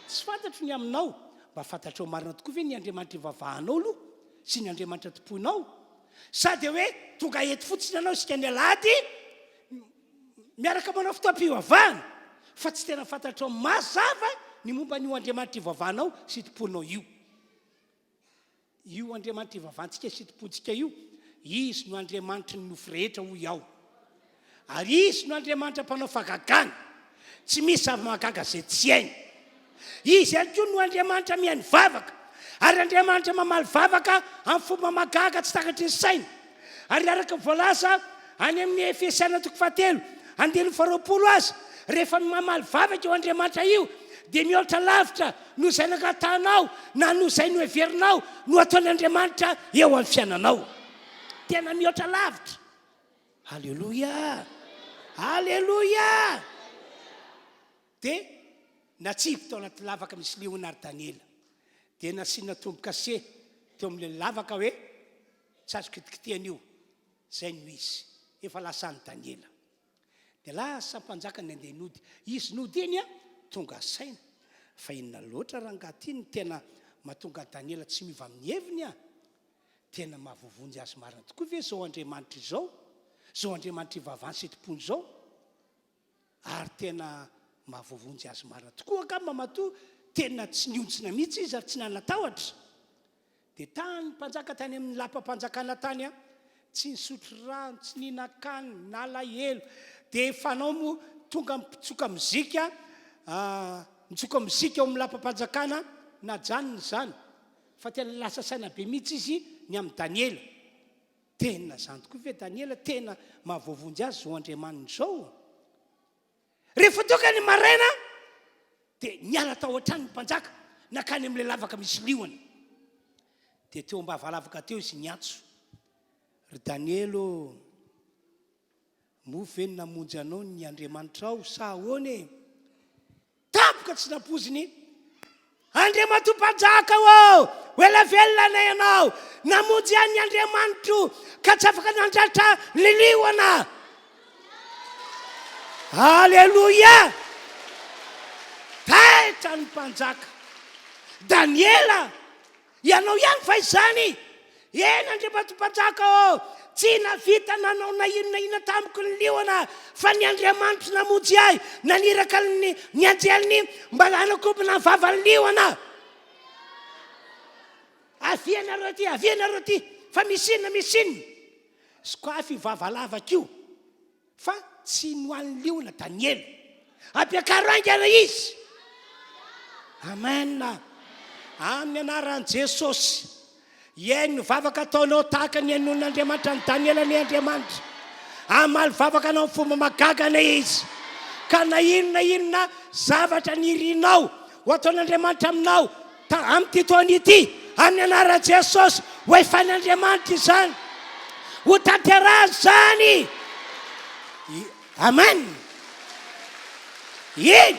Tsy fantatro ny aminao, mba fantatrao marina tokoa ve ny Andriamanitra ivavahanao aloha sy ny Andriamanitra tomponao. Sady hoe tonga eto fotsiny anao sika ny Alahady miaraka manao fotoam-pivavahana, fa tsy tena fantatrao mazava ny momba n'io Andriamanitra ivavahanao sy tomponao io. Io Andriamanitra ivavahantsika sy tompontsika io, izy no Andriamanitra ny nofo rehetra hoy aho. ary izy no Andriamanitra mpanao fagagana tsy misy zava-mahagaga zay tsy hainy. Izy ihany koa no Andriamanitra mihaino vavaka, ary Andriamanitra mamaly vavaka amin'ny fomba mahagaga tsy takatry ny saina. Ary araka voalaza any amin'ny Efesiana 4:20 azy, rehefa mamaly vavaka eo Andriamanitra io dia mihoatra lavitra no izay nangatanao na no izay no heverinao no ataony Andriamanitra eo amin'ny fiainanao. Tena mihoatra lavitra. Halleloia, halleloia. Dia natsipy tao anaty lavaka misy liona ary Daniela, dia nasiana tombo-kase teo amin'ilay lavaka hoe tsy azo kitikitihana io. Zay no izy efa lasany Daniela. Dia lasa mpanjaka ny andeha nody. Izy nody iny tonga saina fa inona loatra raha angaty ny tena mahatonga Daniela tsy miova amin'ny heviny tena mahavovonjy azy marina tokoa ve zao Andriamanitra zao Andriamanitra ivavany setipony zao, ary tena mahavovonjy azy marina tokoa ka mamatoa tena tsy niontsina mihitsy izy ary tsy nanatahotra. Dia tany mpanjaka tany amin'ny lapa-panjakana tany tsy nisotro rano, tsy nihinan-kanina, nalahelo. Dia fanao moa tonga mitsoka mozika, mitsoka mozika eo amin'ny lapa-panjakana na janony zany, fa tena lasa saina be mihitsy izy ny amin'ny Daniela. Tena zany tokoa ve Daniela tena mahavovonjy azy zao Andriamanitra zao. Rehefa tonga ny maraina dia niala tao an-trano ny mpanjaka nakany amin'ilay lavaka misy liona. Dia teo am-bavalavaka teo izy niatso. Ry Danielo, mofeny namonjy anao ny Andriamanitra ao sa ahoana? Tampoka tsy napoziny. Andriamanitra mpanjaka ao, hoela velona anay ianao, namonjy any Andriamanitra ka tsy afaka nandratra liliona. Halleluia. Taitra ny mpanjaka. Daniela, ianao ihany fa izany. Eny Andriamanitra mpanjaka ao, tsy navita nanao na inona tamiko ny liona, fa ny Andriamanitra namonjy ahy, naniraka ny anjeliny mba hanakombona ny vavany liona. Avianareo ty, fa misinina. Sokoafy vavalavaka io, fa tsy nohan'ny liona Daniela. Ampiakaro aingana izy. Amen. Amin'ny anaran'i Jesosy. Eny vavaka ataonao tahaka ny ainon'Andriamanitra ny Daniela ny Andriamanitra. Amaly vavaka anao ny fomba mahagagana izy. Ka na inona zavatra nirinao ho ataon'Andriamanitra aminao amin'ity taona ity, amin'ny anaran'i Jesosy ho efan'Andriamanitra izany, ho tanterahany izany. Amen. Iny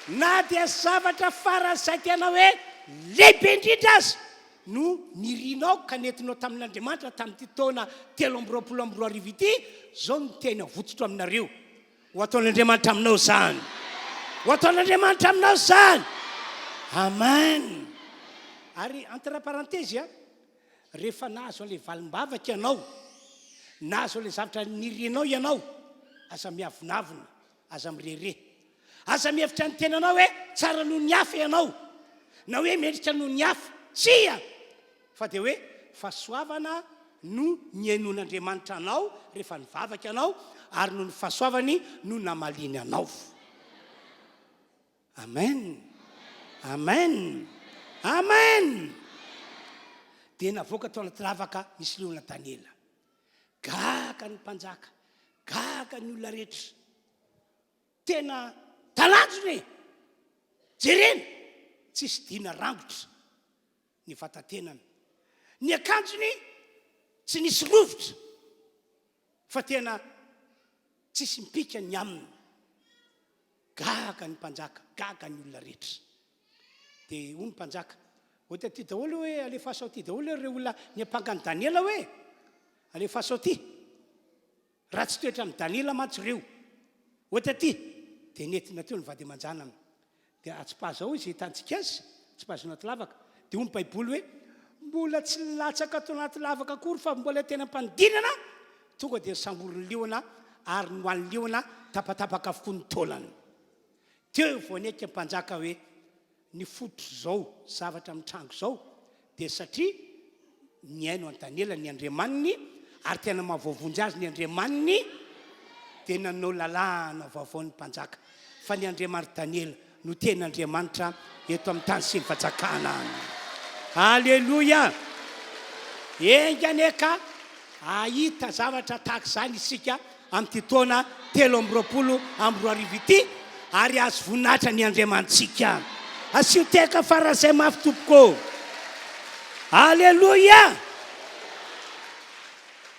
na dia zavatra farany izay tena hoe lehibe indrindra azy no nirinao ka nentinao tamin'Andriamanitra tamin'ity taona 2022 ity, zao no tena votsotro aminareo. Ho ataon'Andriamanitra aminao izany. Ho ataon'Andriamanitra aminao izany. Amen. Ary entre parenthèse, rehefa nahazo an'ilay valim-bavaka ianao, nahazo an'ilay zavatra nirinao ianao, aza miavinavina, aza mirere, aza mihevitra ny tenanao hoe tsara noho ny hafa ianao, na hoe mendrika noho ny hafa. Tsia, fa dia hoe fahasoavana no ny hainon'Andriamanitra anao rehefa nivavaka ianao, ary noho ny fahasoavany no namaliny anao. Amen. Amen. Amen. Dia navoaka tao anaty lavaka misy liona Daniela. Gaga ny mpanjaka, gaga ny olona rehetra. Tena talanjony. Jerena, tsisy dina rangotra ny vatatenany. Ny akanjony tsy nisy rovotra, fa tena tsisy mipika ny aminy. Gaga ny mpanjaka, gaga ny olona rehetra. Dia hoy ny mpanjaka, ohatra ty daholo hoe alefaso ty daholo ireo olona ny ampangany Daniela hoe alefaso ty. Raha tsy toetra amin'ny Daniela mantsy ireo. Ohatra ty, dia nentina teo ny vady aman-janany. Dia atsipazo ao izy hitantsika azy, atsipazo anaty lavaka. Dia hoy ny Baiboly hoe mbola tsy latsaka tao anaty lavaka akory fa mbola tena mpanodinana, tonga dia samboriny liona ary nohan'ny liona tapatapaka avokoa ny taolany. Teo voaneka mpanjaka hoe ny fotro zao zavatra amin'ny trango zao dia satria ny haino any Daniela ny Andriamaniny, ary tena mahavoavonjy azy ny Andriamaniny tena no lalàna vaovao ny mpanjaka fa ny Andriamanitra Daniela no ten'Andriamanitra eto amin'ny tany sy ny fanjakana any. Alleluia. Enganeka ahita zavatra tahaka izany isika amin'ity taona 2020 ity ary azo voninahitra ny Andriamanitsika. Asio teka farazay mafy tompoko. Alleluia.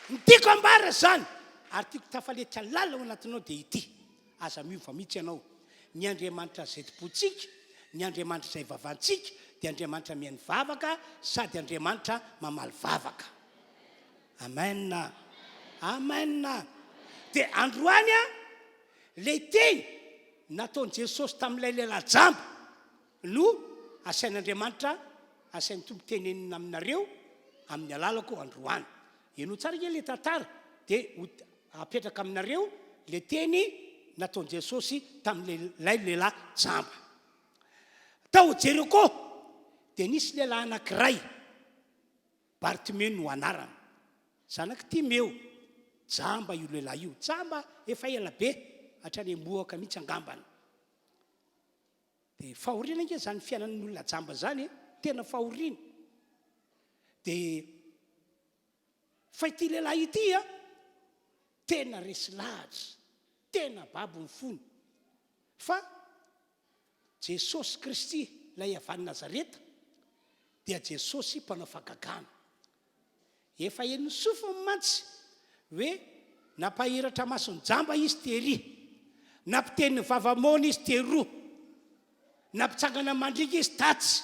Ny tiako ambara zany ary tiako tafaletra lala ao anatinao dia ity. Aza miova mihitsy ianao. Ny Andriamanitra zay tompontsika, ny Andriamanitra zay vavantsika dia Andriamanitra mihaino vavaka sady Andriamanitra mamaly vavaka. Amen. Amen. Dia androany le teny nataon'i Jesosy tamin'ilay lelajamba no asain'Andriamanitra, asain'ny tompo tenenina aminareo amin'ny alalako androany. Eno tsara ke le tantara dia apetraka aminareo le teny nataon'i Jesosy tamin'ilay lelajamba. Tao Jeriko dia nisy lehilahy anankiray, Bartimeo no anarany, zanaky Timeo. Jamba io lehilahy io, jamba efa ela be hatrany mboaka mihitsy angambana. Dia fahoriana nke zany fiainan'olona jamba zany, tena fahoriana. Dia fa ity lehilahy ity tena resy lahatra, tena babony fony. Fa Jesosy Kristy ilay avy any Nazareta dia Jesosy mpanao fahagagana. Efa eny sofiny mantsy hoe napahiratra masony jamba izy tery, nampiteny vavamona izy teroa, nampitsangana mandrika izy tatsy.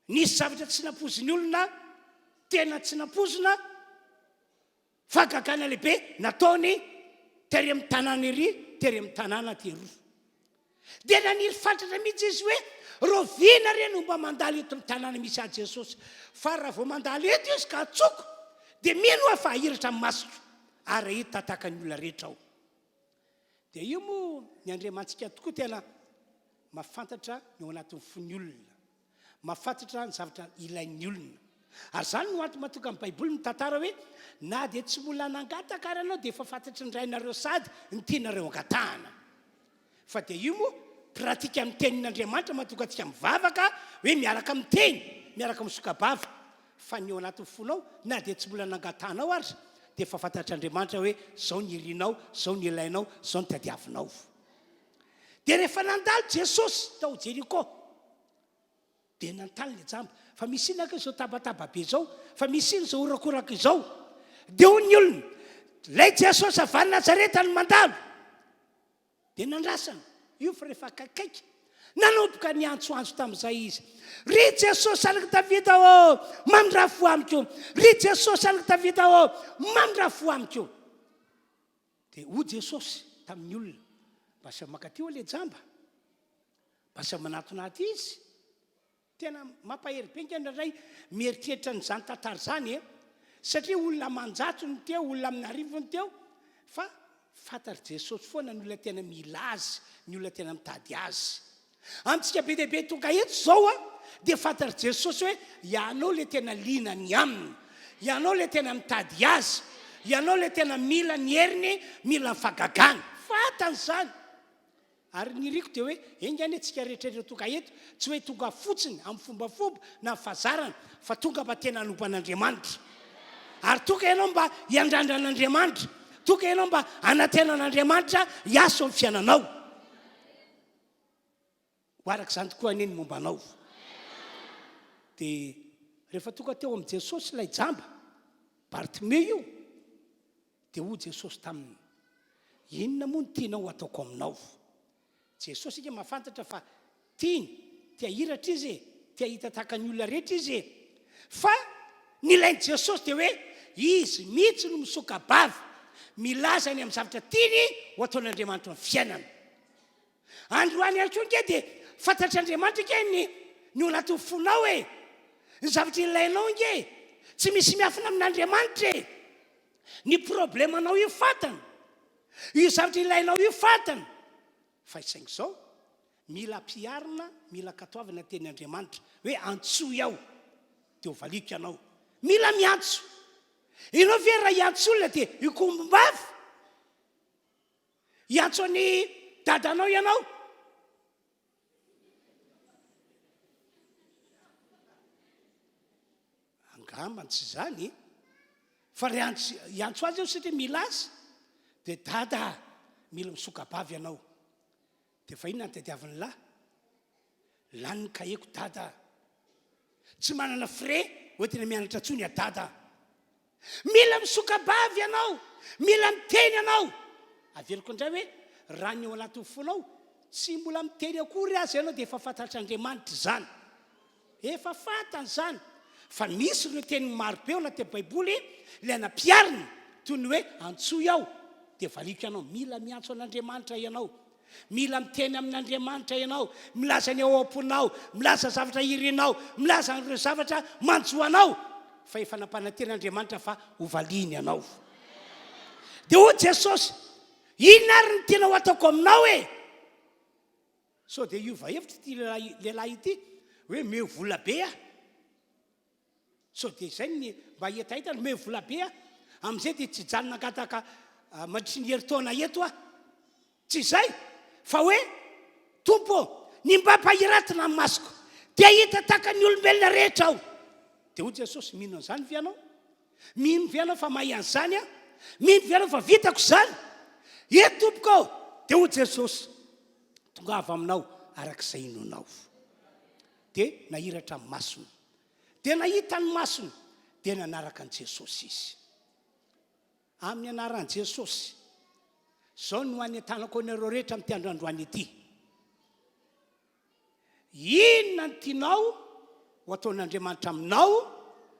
Nisy zavatra tsy nampoziny olona, tena tsy nampozina, fahagagana lehibe nataony tery amin'ny tanàna ery, tery amin'ny tanàna teroa. Dia naniry fantatra mihitsy izy hoe rovina reny mba mandalo eto amin'ny tanàna misy a Jesosy. Fa raha vao mandalo eto izy ka atsoko dia mino afa ahiratra amin'ny masoko ary hita tataka ny olona rehetra ao. Dia io moa ny Andriamantsika tokoa tena mahafantatra ny ao anatin'ny fon'ny olona, mahafantatra ny zavatra ilain'ny olona. Ary zany no antony mahatonga amin'ny Baiboly mitantara hoe na dia tsy mbola nangataka ary ianao dia efa fantatry ny rainareo sady ny tianareo angatahana. Fa dia io moa pratika amin'ny tenin'Andriamanitra mahatonga antsika mivavaka hoe miaraka amin'ny teny, miaraka amin'ny sokabava. Fa ny ao anatin'ny fonao na dia tsy mbola nangatahanao ary dia efa fantatr'Andriamanitra hoe zao ny irinao, zao ny ilainao, zao ny tadiavinao. Dia rehefa nandalo Jesosy tao Jeriko dia nantany le jamba. Fa misy inaka izao tabataba be zao, fa misy iny izao orakoraka izao. Dia hoy ny olona, lay Jesosy avy any Nazareta no mandalo. Dia nandrasana, io fa rehefa akaikaiky, nanomboka ny antsoantso tamin'izay izy. Ry Jesosy anaky Davida mamindra fo amiko. Ry Jesosy anaky Davida mamindra fo amiko. Dia ho Jesosy tamin'ny olona, basa makatio le jamba, basa manaton'aty izy. Tena mampahery be nge ndray mieritreritra n'izany tantara zany satria olona manjatso ny teo, olona amin'ny arivo ny teo, fa fantar Jesosy foana ny olona tena mila azy, ny olona tena mitady azy. Amintsika be dehibe tonga eto zao dia fantar Jesosy hoe ianao le tena lina ny aminy, ianao le tena mitady azy, ianao le tena mila ny heriny, mila ny fahagagana. Fantany zany. Ary ny riko dia hoe engany tsika rehetrarehetra tonga eto tsy hoe tonga fotsiny amin'ny fombafomba na fazarana, fa tonga mba tena anompan'Andriamanitra. Ary tonga ianao mba hiandrandra'Andriamanitra, tonga ianao mba anatenan'Andriamanitra hiaso amin'ny fiainanao. Ho arak'izany tokoa aneny mombanao. Dia rehefa tonga teo amin'ny Jesosy ilay jamba, Bartimeo io, dia ho Jesosy taminy, inona moa no tianao ataoko aminao? Jesosy ika mahafantatra fa tiany, tia hiratra izy, tia hita tahaka ny olona rehetra izy. Fa ny ilain'i Jesosy dia hoe izy mihitsy no misokabava, milaza ny amin'ny zavatra tiany ho ataon'Andriamanitra ny fiainana. Androany ihany koa dia fantatr'Andriamanitra ke ny ao anatin'ny fonao ny zavatra ilainao nge tsy misy miafina amin'Andriamanitra. Ny problemanao io fantany, io zavatra ilainao io fantany. Fa isainy izao mila ampiarina, mila katoavana tenin'Andriamanitra hoe antsoy aho dia ho valiko ianao. Mila miantso. Ianao ve raha hiantso olona dia ikombom-bava iantso ny dadanao ianao angambany tsy zany fa ry iantso azy eo satria mila azy dia dada mila misokabavy ianao dia fa inona ny tadiavin'ny lahy lany ny kaheko dada tsy manana frais ohatena mianatra tsony a dada mila misokabavy ianao mila miteny ianao averiko indray hoe raha ny eo anatin'ny fonao tsy mbola miteny akory azy ianao dia efa fantatr'Andriamanitra zany efa fantany zany fa misy ireo teny marobe ao anaty baiboly ilay anampiariny toy ny hoe antsoy aho dia valiko ianao mila miantso an'Andriamanitra ianao mila miteny amin'Andriamanitra ianao milaza ny ao am-ponao milaza zavatra irenao milaza ireo zavatra manjoanao fa efa nampananten'Andriamanitra fa hovaliany ianao dia o Jesosy inona ary ny tena ho ataoko aminao e so dia iova hevitra ty lehilahy ity hoe meo vola be a so dia izay ny mba hetahitany meo vola be a amin'izay dia tsy janona angataka mandritry ny herintaona eto a tsy izay fa hoe tompo ny mba mpahiratina ny masoko dia hita taka ny olombelona rehetra aho dia ho Jesosy mino an'izany vianao mino vianao fa mahay an'izany a mino vianao fa vitako izany e tompoko dia ho Jesosy tonga avy aminao arak'izay inonao dia nahiratra ny masony dia nahita ny masony dia nanaraka an' Jesosy izy amin'ny anaran'i Jesosy zao no any an-tanako anareo rehetra amin'ity androandroany ity inona ny tianao ho ataon'Andriamanitra aminao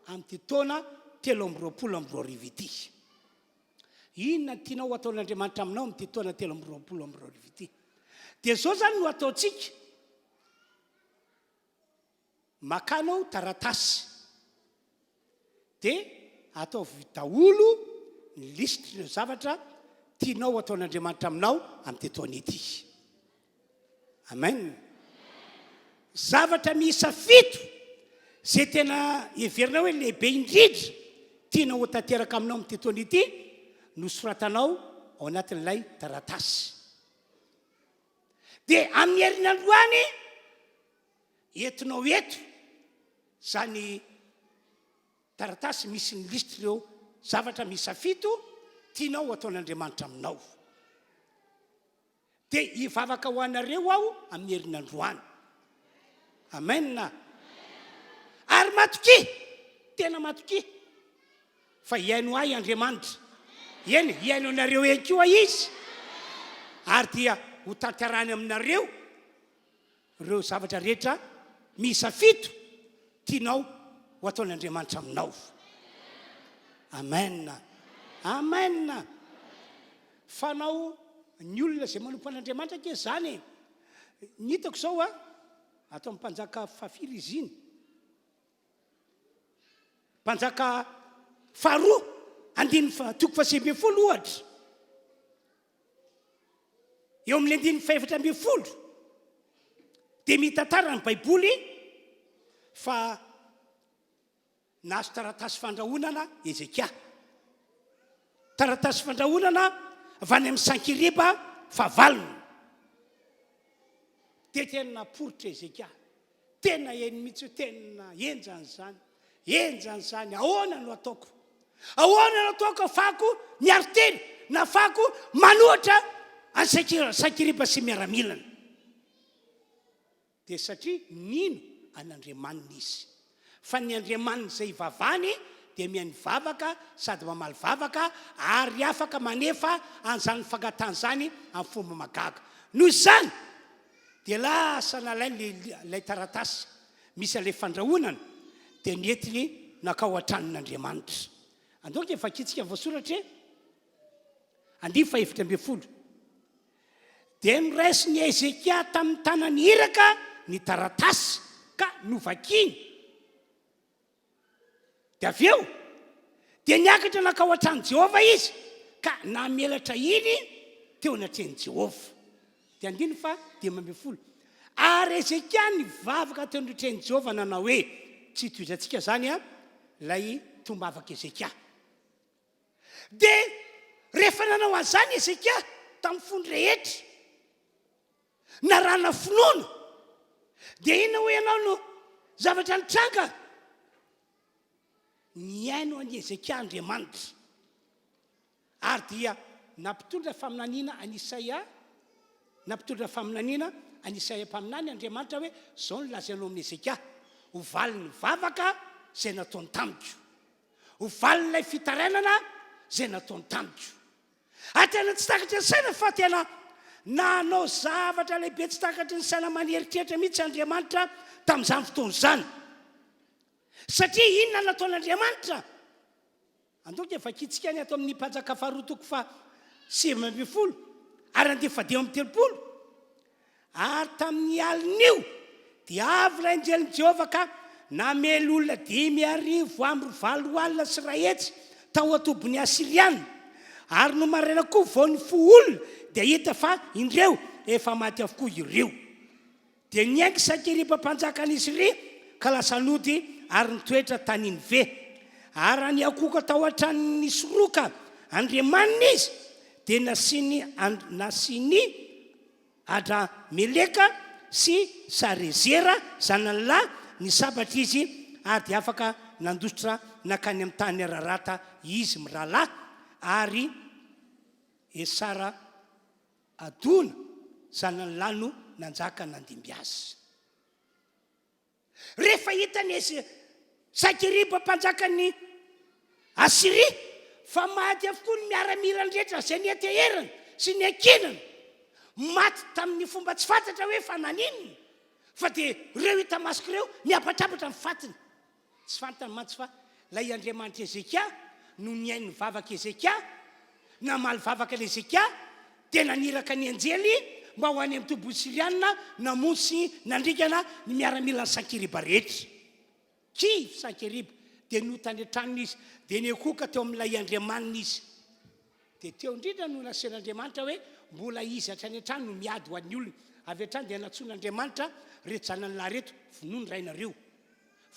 amin'ity taona 2024 ity inona ny tianao ho ataon'Andriamanitra aminao amin'ity taona 2024 ity dia zao zany no ataontsika makanao taratasy dia ataovy daholo ny listr'ireo zavatra tianao ho ataon'Andriamanitra aminao amin'ity taona ity amen zavatra miisa 7 zay tena heverina hoe lehibe indrindra tianao ho tanteraka aminao amin'ity taona ity no soratanao ao anatin'ilay taratasy dia amin'ny herinandroany entinao eto zany taratasy misy ny listr'ireo zavatra miisa 7 tianao ho ataon'Andriamanitra aminao dia hivavaka ho anareo aho amin'ny herinandroany amenna ary matoky tena matoky fa hiaino ahy Andriamanitra eny hiaino anareo eny koa izy ary dia ho tantarany aminareo ireo zavatra rehetra miisa 7 tianao ho ataon'Andriamanitra aminao amen amen fanao ny olona zay manompo an'Andriamanitra ke zany ny hitako zao a atao amin'ny mpanjaka fahafiry izy iny mpanjaka faharoa 9:20 ohatra eo amin'ny 9:20 dia mitantara ny baiboly fa nahazo taratasy fandrahonana Ezekia taratasy fandrahonana avany amin'ny Sankiriba fahavalony dia tena naporitra Ezekia tena eny mihitsy tena enjany zany ahoana no ataoko afako miaro teny na afako manohatra any Sankiriba sy miaramilana dia satria nino an'Andriamanina izy fa ny Andriamanina izay vavany dia mihainy vavaka sady mamaly vavaka ary afaka manefa an'izany fangatana zany amin'ny fomba magaga noho izany dia lasa nalainy ilay taratasy misy ilay fandrahonana dia nientiny nakao an-tranon'Andriamanitra andao ke vakitsika voasoratra 9:20 dia niraisy ny Ezekia tamin'ny tanany iraka ny taratasy ka novakiny dia avy eo dia niakatra nakao an-trano Jehova izy ka namelatra iny teo anatreny Jehova dia 9:20 ary Ezekia nivavaka teo anatreny Jehova nanao hoe tsy toizantsika zany a lay tombavaka Ezekia dia rehefa nanao an'izany Ezekia tamin'ny fony rehetra na rana finoana dia inona hoe ianao no zavatra nitranga ny aino any Ezekia Andriamanitra ary dia nampitondra faminaniana anisaia nampitondra faminaniana anisaia mpaminany Andriamanitra hoe zao ny lazainao amin'ny Ezekia ho valiny vavaka zay nataony tamiko ho valin'ilay fitarainana zay nataony tamiko atena tsy takatra ny saina fa tena nanao zavatra lehibe tsy takatra ny saina maneritreritra mihitsy Andriamanitra tamin'izany fotoana izany satria inona nataon'Andriamanitra andoko efa kitsika ny ato amin'ny mpanjaka faharotoko fa 70 ary andefadeo amin'ny 30 ary tamin'ny alin'io dia avy lainjelin'i Jehovah ka namely olona 5,000 alina sy rahetsy tao atobon'ny Asiriana ary no maraina koa vao ny fo olona dia hita fa indreo efa maty avokoa ireo dia niaingy Sakeriba mpanjakan'izy ry ka lasa nody ary nitoetra tany Ninive ary ny akoka tao an-tran'ny soroka Andriamanina izy dia nasiny Adrameleka sy Sarezera zanan'lahy ny sabatra izy ary dia afaka nandositra nakany amin'ny tany Ararata izy mirahalahy ary Esara Adona zanan'lahy no nanjaka nandimby azy rehefa hitany Sakeriba mpanjakan'ny Asiria fa maty avokoa ny miaramila rehetra zay ny ateherana sy ny ankinana maty tamin'ny fomba tsy fantatra hoe fa naninona fa dia ireo hita masoko ireo miapatrapatra ny fatiny tsy fantany mantsy fa lay Andriamanitra Ezekia no niainy vavaka Ezekia namaly vavaka l'Ezekia dia naniraka ny anjely mba ho any amin'ny tobo siriana namontsy nandrikana ny miaramila ny Sakeriba rehetra kivy Sakeriba dia notany an-tranony izy dia nikoka teo amin'ilay Andriamanina izy dia teo indrindra no nasen'Andriamanitra hoe mbola izy hatrany an-trano no miady ho an'ny olona avy an-trano dia natsoin'Andriamanitra reto zanan'lahy reto vonoa ny rainareo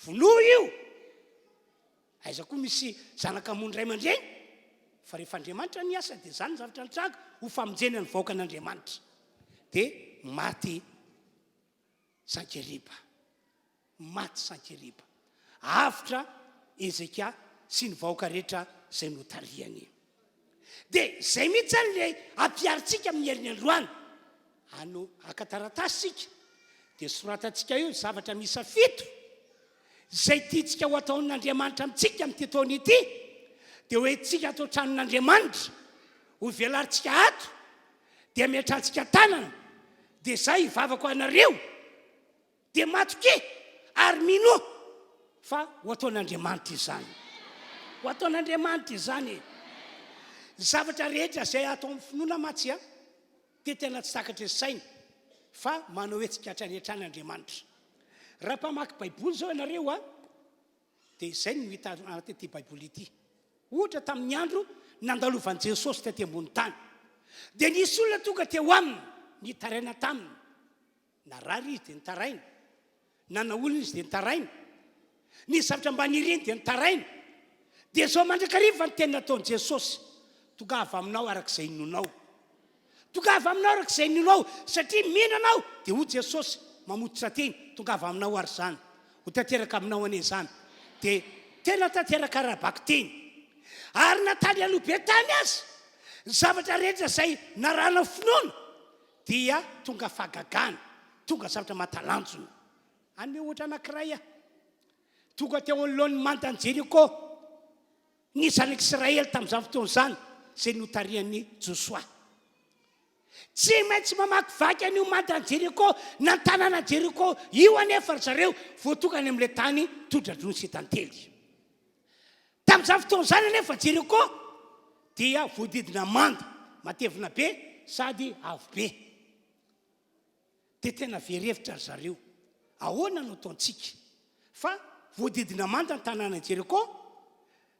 vonoa io aiza koa misy zanak'amony ray aman-dreny fa rehefa Andriamanitra ny asa dia zany zavatra nitranga ho famonjena ny vahoaka an'Andriamanitra dia maty Sakeriba avitra Ezekia sy ny vahoaka rehetra zay notariany dia zay mihitsy zany le ampiaritsika amin'ny herin'ny androany ano akataratasika dia soratantsika io zavatra misa 7 zay tiatsika ho ataon'Andriamanitra amintsika amin'ny tetoana ity dia hoe tsika atao tranon'Andriamanitra ho velaritsika ato dia miatrantsika tanana dia zay hivavako anareo dia matoke ary minoa fa ho ataon'Andriamanitra izany ho ataon'Andriamanitra izany zavatra rehetra zay atao amin'ny finoana matsy dia tena tsy takatra ny saina fa manao hoe tsikatra ny atran'Andriamanitra raha mpamaky baiboly zao ianareo dia izay no hita anaty ity baiboly ity ohatra tamin'ny andro nandalovan'i Jesosy tety ambony tany dia nisy olona tonga teo aminy nitaraina taminy narary izy dia nitaraina nana olona izy dia nitaraina ny zavatra mba nireny dia nitaraina dia zao mandrakariva ny teny nataon'i Jesosy tongava aminao arak'izay inonao tongava aminao arak'izay inonao satria mihinanao dia ho Jesosy mamototra teny tongava aminao ary zany ho tanteraka aminao ane zany dia tena tanteraka rahabaky teny ary natany alobe tany azy zavatra rehetra zay narana finoana dia tonga fagagana tonga zavatra mahatalanjona any ohatra anankiray tonga teo anoloan'ny mandan'i Jeriko ny zanak'Israely tamin'izany fotoana izany zay notarian'ny Josoa tsy maintsy mamaky vaky an'io mandan'i Jeriko na ny tanàna Jeriko io anefa ry zareo voatokany amin'ilay tany tondradrony sy tantely tamin'izany fotoana izany anefa Jeriko dia voadidina manda matevina be sady avo be dia tena verevitra ry zareo ahoana no ataontsika fa voadidina manda ny tanàna Jeriko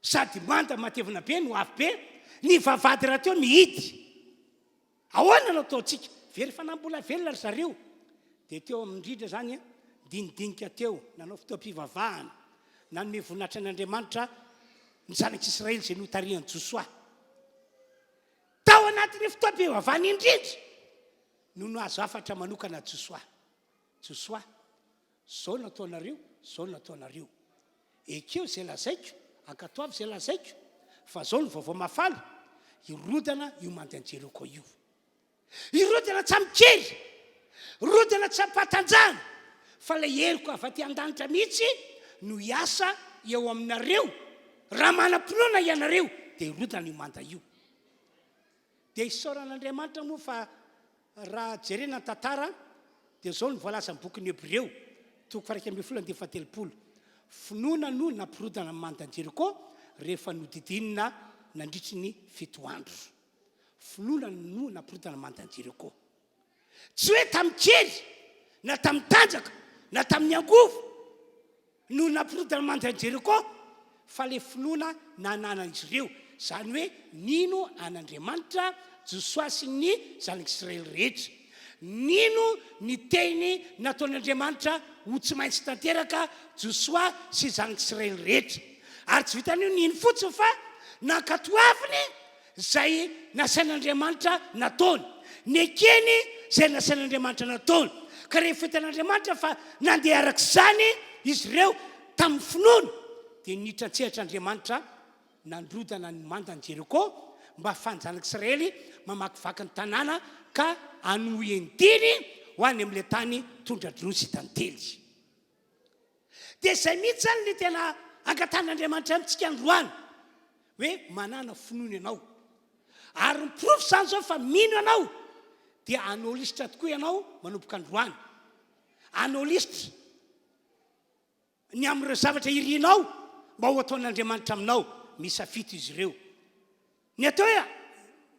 sady manda matevina be no avo be ny vavady raha teo mihidy ahoana no ataontsika very fanambola velona ry zareo dia teo amindrindra zany dinidinika teo nanao fotoam-pivavahana nanome voninahitra an'Andriamanitra ny zanak'Israely zay notarian'i Josoa tao anaty anatin'ny fotoam-pivavahana indrindra no no azo afatra manokana josoa zao nataonareo zao nataonareo ekeo zay lazaiko ankatoavy zay lazaiko fa zao ny vaovao mafaly irodana io mandanjero koa io irodana tsy amikery rodana tsy ampatanjana fa lay heriko avaty an-danitra mihitsy no iasa eo aminareo raha manam-pinoana ianareo dia irodana io manda io dia isaoran'Andriamanitra moa fa raha jerena tantara dia zao ny voalaza ny bokin'ny Hebreo toko faraika amby folo 17 finoana no nampirodana amin'ny mandanjeriko rehefa nodidinina nandritry ny 7 andro finoana no nampirodana amin'ny mandanjeriko tsy hoe tamikery na tamitanjaka na tamin'ny angovo no nampirodana mandanjeriko fa le finoana nanan'izy ireo zany hoe nino an'Andriamanitra Josoa sy ny zanak'Israely rehetra nino ny teny nataon'Andriamanitra ho tsy maintsy tanteraka Josoa sy zanak'Israely rehetra ary tsy vitan'io nino fotsiny fa nankatoaviny zay nasain'Andriamanitra nataony ny ekeny zay nasain'Andriamanitra nataony ka rehefa hitan'Andriamanitra fa nandeha arak'izany izy ireo tamin'ny finoana dia nitrantsehatra nandrodana ny mandanjeriko mba ahafahan'ny zanak'Israely mamakivaky ny tanàna ka anohendiny ho any amin'ilay tany tondra-drozy tantely dia zay mihitsy zany le tena angatan'Andriamanitra amintsika androany hoe manana finoana ianao ary miprofo zany zao fa mino ianao dia anao lisitra tokoa ianao manomboka androany anao lisitra ny amin'ireo zavatra irianao mba ho ataon'Andriamanitra aminao misafito izy ireo ny atao hoe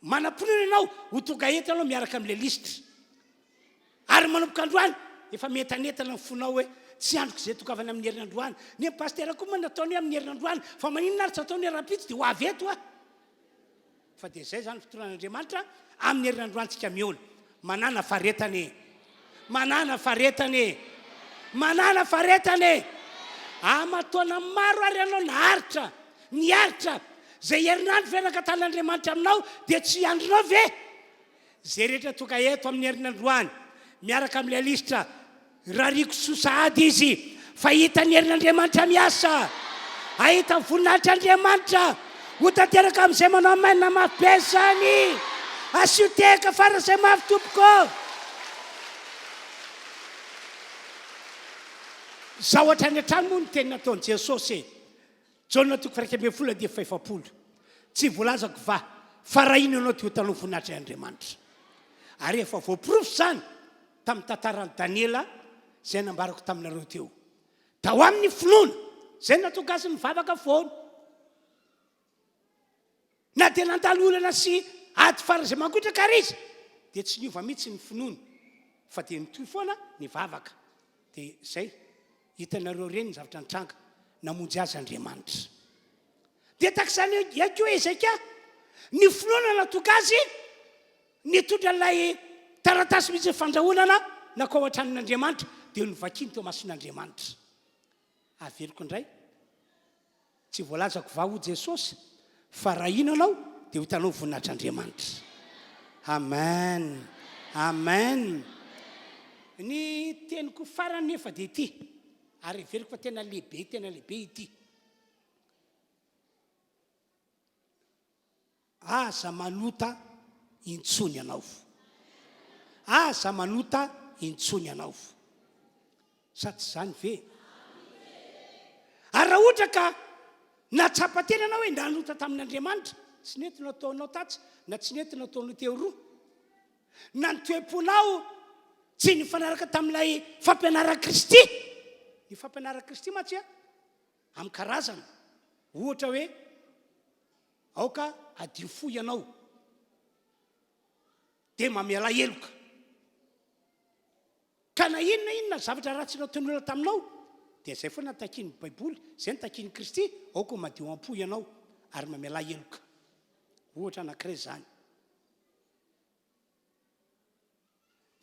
manam-pinoana ianao ho tonga eto ianao miaraka amin'ilay lisitra ary manomboka androany efa metanetana ny fonao hoe tsy androko izay tokavana amin'ny herinandroany ny pastera koa moa nataony hoe amin'ny herinandroany fa maninona ary tsy ataony ara-pitsy dia ho avy eto fa dia izay zany fotoran'Andriamanitra amin'ny herinandroantsika miona manana faretany amataona maro ary ianao niaritra zay herinandro venaka tan'Andriamanitra aminao dia tsy andronao ve zay rehetra tonga eto amin'ny herinandroany miaraka amin'ilay lisitra raha riko sosahady izy fa hita ny herin'Andriamanitra miasa ahita ny voninahitr'Andriamanitra ho tanteraka amin'izay manao mainina mafy be zany asioteka fara zay mafy tompoko za ohatra ny an-trano moa ny teny nataon'i Jesosy Jaona toko faraika amby folo 17 tsy voalazako fa raha ino ianao ty ho tanao voninahitran'Andriamanitra ary efa voaporofo zany tamin'ny tantaran'i Daniela zay nambarako taminareo teo tao amin'ny finoana zay natogasy ny vavaka foana na dia nandalo olana sy ady fara zay mangotraka ary izy dia tsy niova mihitsy ny finoana fa dia nitoy foana ny vavaka dia zay hitanareo reny ny zavatra nitranga namonjy azy Andriamanitra dia takizany iako hoe izay ny finoana natogazy nitondra ilay taratasy misy fandrahonana nakao an-tranon'Andriamanitra dia novakiny teo mason'Andriamanitra averiko indray tsy voalazako va ho Jesosy fa raha ino anao dia ho hitanao voninahitr'Andriamanitra amen ny teniko farany nefa dia ity ary veriko fa tena lehibe ity aza manota intsony ianao sa tsy zany ve ary raha ohatra ka natsapa tena anao hoe nanota tamin'Andriamanitra tsy nety nataonao tatsy na tsy nety nataonao teo roa na nitoeponao tsy nifanaraka tamin'ilay fampianarana Kristy ny fampianarana Kristy matsia amin'ny karazana ohatra hoe aoka adio fo ianao dia mamela heloka ka na inona zavatra ratsy nataon'olona taminao dia zay foana takiany baiboly zay ny takiany Kristy aoka madio am-po ianao ary mamela heloka ohatra anankiray zany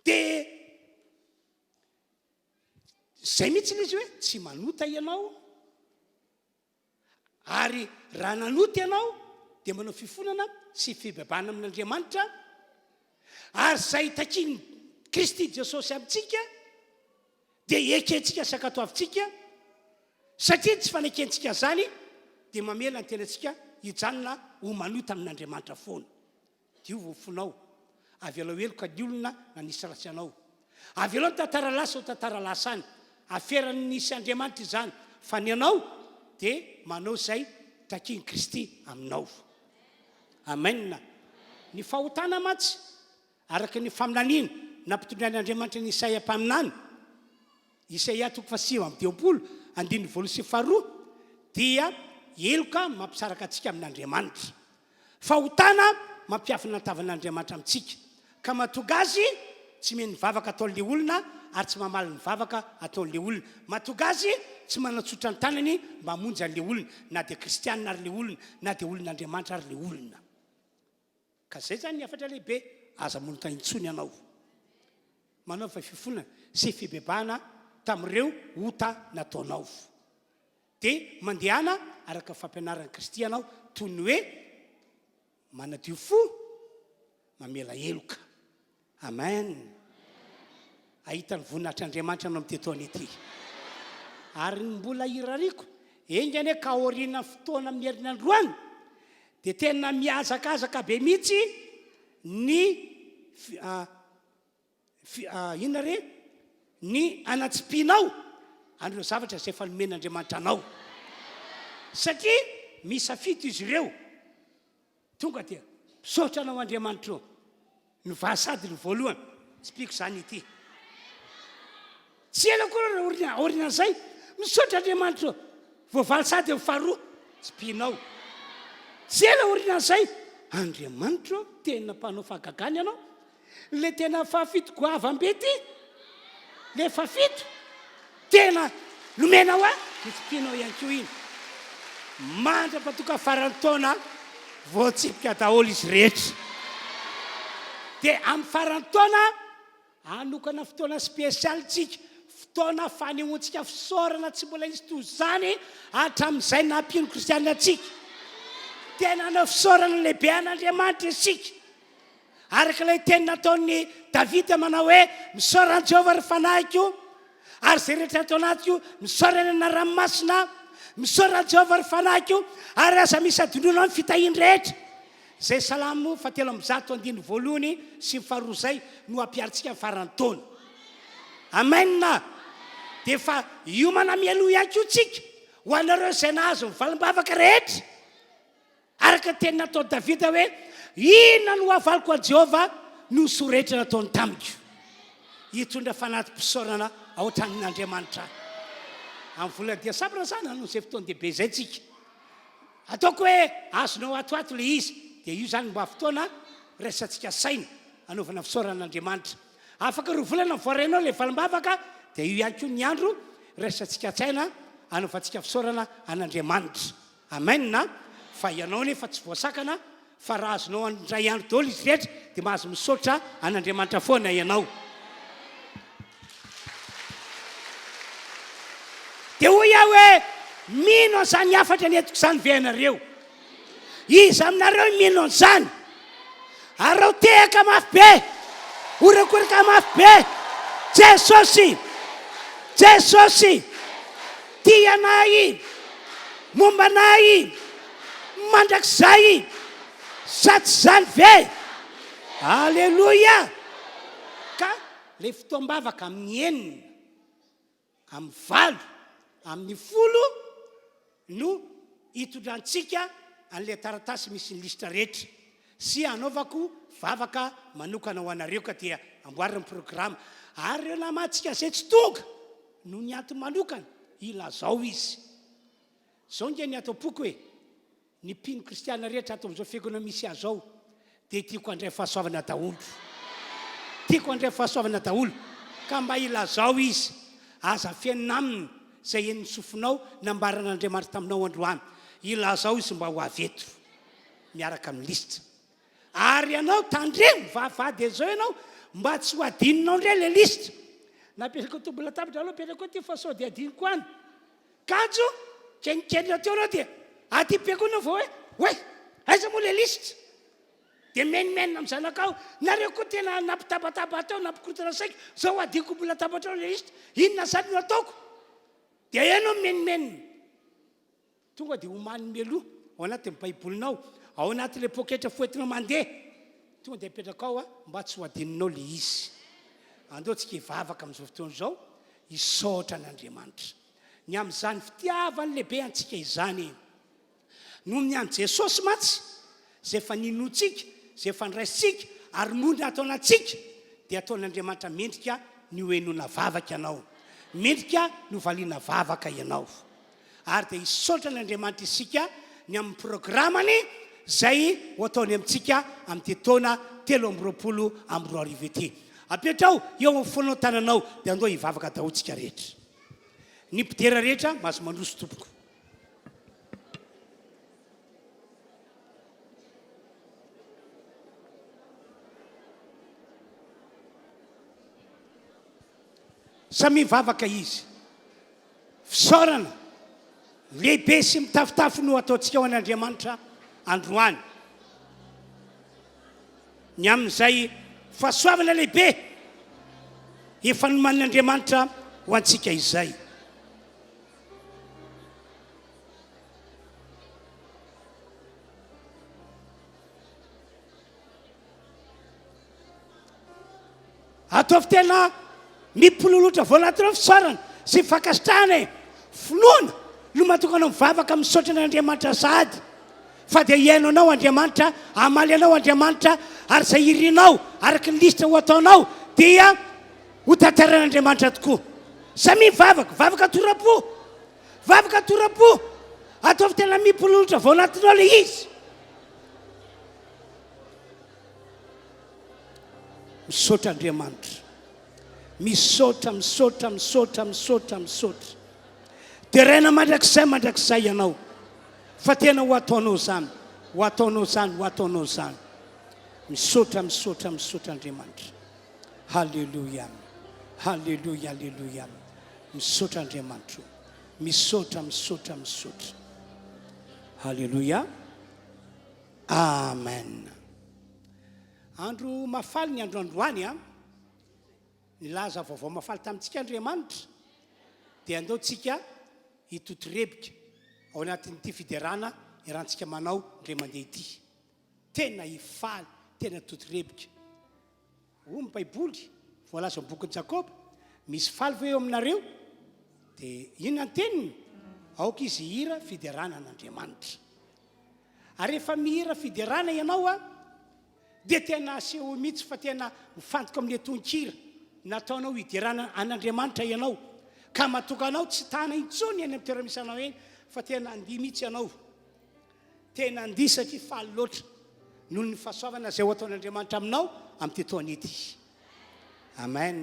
dia zay mihitsy ilay izy hoe tsy manota ianao ary raha nanota ianao dia manao fifonana sy fibebahana amin'Andriamanitra ary zay takiny Kristy Jesosy amintsika dia ekentsika sakatoavintsika satria tsy fanekentsika zany dia mamela ny tenantsika hijanona ho manota amin'Andriamanitra foana. Dio vofonao avy alo eloka ny olona na nisy ratsy anao, avy alo ny tantara lasa ho tantara lasa any, aferany nisy Andriamanitra izany fa ny anao dia manao zay takiny Kristy aminao. Amen. Ny fahotana matsy araka ny faminaniana nampitondrain'Andriamanitra ny Isaia mpaminany, Isaia 9:2 dia eloka mampisaraka antsika amin'Andriamanitra. Fahotana mampiafina tavan'Andriamanitra amintsika ka mahatonga azy tsy meny vavaka ataon'le olona ary tsy mamaly ny vavaka ataon'le olona, mahatonga azy tsy manatsotra ny tanany mba hamonjy an'le olona, na dia kristianina ary le olona na dia olon'Andriamanitra ary le olona. Ka zay zany ny afatra lehibe aza monota intsony ianao. Manao fa fifonana sy fibebahana tamin'ireo ota nataonao. Dia mandehana araka fampianaran'ny Kristy ianao toy ny hoe manadio fo, mamela eloka. Amen. Ahita ny voninahitr'Andriamanitra anao amin'ity taona ity. Ary mbola irariko engany ka aoriana fotoana amin'ny herinandroany dia tena miazakazaka be mihitsy ny inona re ny anatsipinao an'ireo zavatra izay efa nomen'Andriamanitra anao, satria misafidy izy ireo tonga dia misaotra anao Andriamanitra ny vasady ny voalohany. Tsy piko zany ity, tsy ela koa orina zay misaotra Andriamanitra voavaly sady amin'ny faharoa, tsy pinao. Tsy ela orina zay Andriamanitra tena mpanao fahagagana ianao, le tena fahafito goavambe ty, le fahafito tena nomenao tsy pinao ihany koa iny. Mandra-patoka farany taona voatsipika daholo izy rehetra. Dia amin'ny farany taona anokana fotoana spesialy tsika, fotoana fanehoantsika fisaorana tsy mbola izy toy zany hatramin'izay nampino kristianina atsika. Tena anao fisaorana lehibe an'Andriamanitra isika. Araka ilay teny nataon'ny Davida manao hoe misaorana Jehovah ry fanahiko ary zay rehetra atao anatiko, misaorana na ranomasina, misaorana Jehovah ry fanahiko ary aza misy adinoana amin'ny fitahiany rehetra. Zay Salamo 3:1 sy 2 zay no ampiarintsika amin'ny farany taona. Amen. Dia fa io manamialoha ihany koa tsika ho anareo izay nahazo ny valim-bavaka rehetra. Araka teny nataon'i Davida hoe inona no havaliko a Jehovah no soretra nataony tamiko, hitondra fanatim-pisaorana ao an-tranon'Andriamanitra. Amin'ny volana desambra zany hanao izay fotoana dehibe zay tsika. Ataoko hoe azonao atoato le izy, dia io zany mba fotoana resantsika saina anaovana fisaoran'Andriamanitra. Afaka roa volana voarainao le valim-bavaka, dia io ihany koa ny andro resantsika saina anaovantsika fisaorana an'Andriamanitra. Amen. Fa ianao nefa tsy voasakana, fa raha azonao andray andro daholo izy rehetra dia mahazo misaotra an'Andriamanitra foana ianao. Dia hoy aho hoe mino an'izany afatra ny entiko izany ve ianareo? Iza aminareo mino an'izany? Arao tehaka mafy be, orakoraka mafy be. Jesosy, Jesosy tia anay, momba anay, mandrakizay, sa tsy zany ve? Alleluia. Ka le fotoam-bavaka amin'ny 9, amin'ny 8, amin'ny 10 no hitondrantsika an'ilay taratasy misy ny lista rehetra sy anaovako vavaka manokana ho anareo ka dia amboarina programa. Ary ireo namantsika zay tsy tonga no ny antony manokana ilazao izy. Zao nge ny atao-poko hoe ny mpino kristiana rehetra atao amin'izao fiangonana misy azao dia tiako andray fahasoavana daholo, tiako andray fahasoavana daholo ka mba ilazao izy. Aza fiainana aminy zay eniny sofinao nambaran'Andriamanitra taminao androany, ilazao izy mba ho aveto miaraka amin'ny lista. Ary ianao tandremo vavady zao ianao mba tsy ho adininao ndray le lista. Napetraka tombo latabatra aloha petraka ty fa sao dia adiniko any. Kajo kenikeny teo anao dia aty pekonao vao hoe aiza moa le lista? dia menimena amin'ny zanakao nareo koa tena nampitabataba atao nampikotana saika zao adiko mbola tabatra ao le izy inona zany no ataoko dia ianao menimenina tonga dia homany meloha ao anatin'ny baibolinao ao anatin'le poketra foentinao mandeha tonga dia apetraka ao a mba tsy ho adininao le izy andeotsika hivavaka amin'izao fotoana izao hisaotra n'Andriamanitra ny amin'izany fitiavany lehibe antsika izany noho ny an' Jesosy matsy zay efa ninotsika zay efa niraisitsika ary noho ny ataonantsika dia ataon'Andriamanitra mendrika ny hoenona vavaka ianao mendrika ny hovaliana vavaka ianao ary dia hisaotra n'Andriamanitra isika ny amin'ny programany zay ho ataony amintsika amin'ny taona 320 ity apetrao eo amin'ny fonao tananao dia andao hivavaka dahotsika rehetra ny mpidera rehetra mahazo mandroso tompoko samy mivavaka izy fisaorana lehibe sy mitafitafy no ataontsika ao an'Andriamanitra androany ny amin'izay fahasoavana lehibe efa nomanin'Andriamanitra ho antsika izay ataovy tena mipololotra volanatao fisaorana sy fakasitrahana finoana no matokanao mivavaka misaotra n'Andriamanitra sady fa dia iainao anao Andriamanitra amaly anao Andriamanitra ary zay irinao araka ny lisitra ho ataonao dia ho tantaran'Andriamanitra tokoa samy vavaka torapo ataovy tena mipololotra volantinao le izy misaotra Andriamanitra misaotra dia raina mandrakizay ianao fa tena ho ataonao zany misaotra Andriamanitra halleluia misaotra Andriamanitra misaotra halleluia amen andro mafaly ny androandroany a nilaza vaovao mafaly tamintsika Andriamanitra dia andeotsika hitotorebika ao anatin'ity fiderana irantsika manao ndre mandeha ity tena hifaly tena totorebika ny baiboly voalaza amin'ny bokin'i Jakoba misy faly ve eo aminareo dia inona ny teniny aoka izy hira fiderana an'Andriamanitra ary rehefa mihira fiderana ianao a dia tena aseho mihitsy fa tena mifantoka amin'le tononkira nataonao hiderana an'Andriamanitra ianao ka matokanao tsy tana intsony eny amin'ny toerana misy anao eny fa tena andihy mihitsy ianao tena andihy satria faly loatra noho ny fahasoavana zay ho ataon'Andriamanitra aminao amin'ny toana ety amen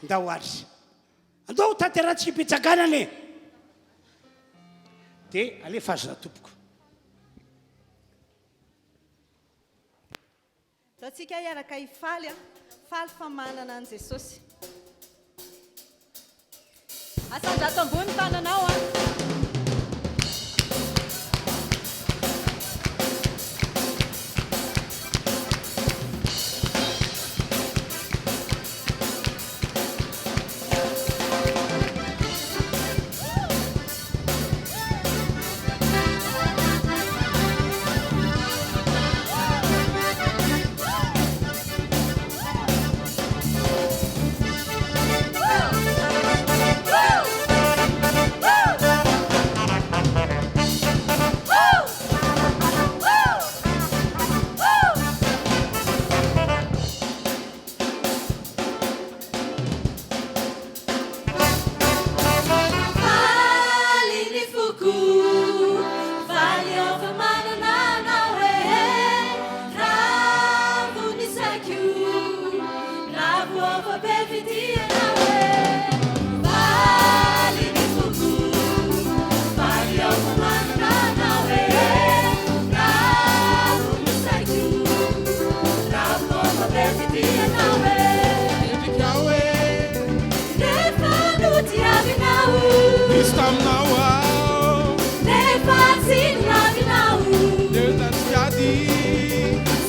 ndao ary andao tanteratsika ipetsaganane dia alefa azy tompoko zatsika iaraka hifaly faly famanana an' Jesosy asandrato ambony tananao a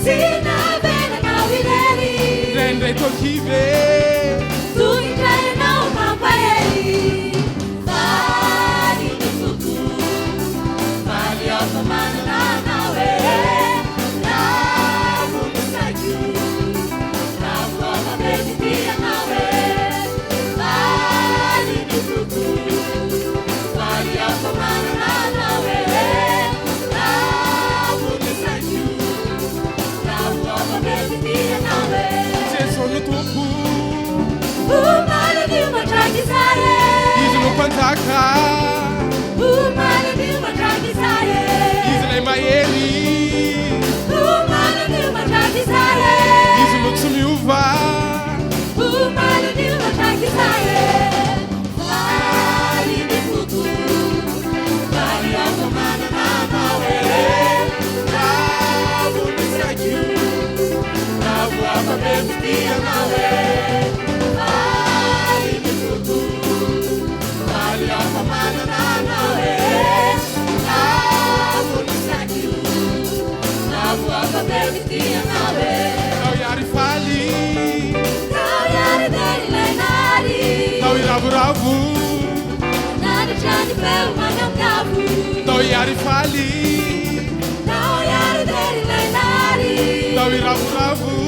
See vavaka izy lay mahery izy no tsy miova Tao iary faly tao iravoravo tao iary faly tao iravoravo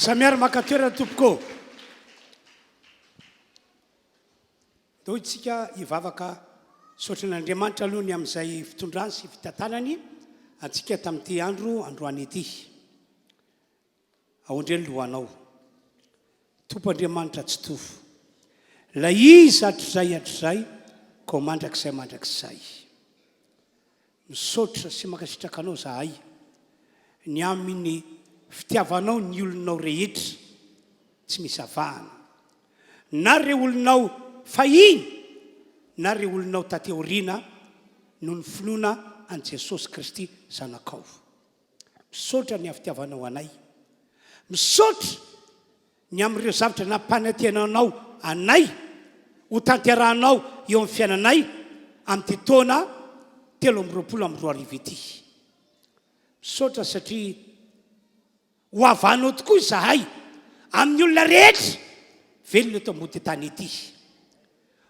Samiary makatoerana tompoko dao itsika hivavaka sotran'Andriamanitra aloha ny amin'izay fitondrany sy fitantanany antsika tamin'ity androany ity aondreny lohanao tompo Andriamanitra tsy tofo la izy hatr'izay ko mandrakizay misaotra sy mankasitraka anao zahay ny amin'ny fitiavanao ny olonao rehetra tsy misy avahana na reo olonao fahiny na reo olonao tateoriana no ny finoana an Jesosy Kristy zanakao misaotra ny fitiavanao anay misaotra ny amin'ireo zavatra nampanantenanao anay ho tanterahanao eo amin'ny fiainanay amin'ity taona 2022 ity misaotra satria ho avanao tokoa zahay amin'ny olona rehetra velona eto ambony tany ity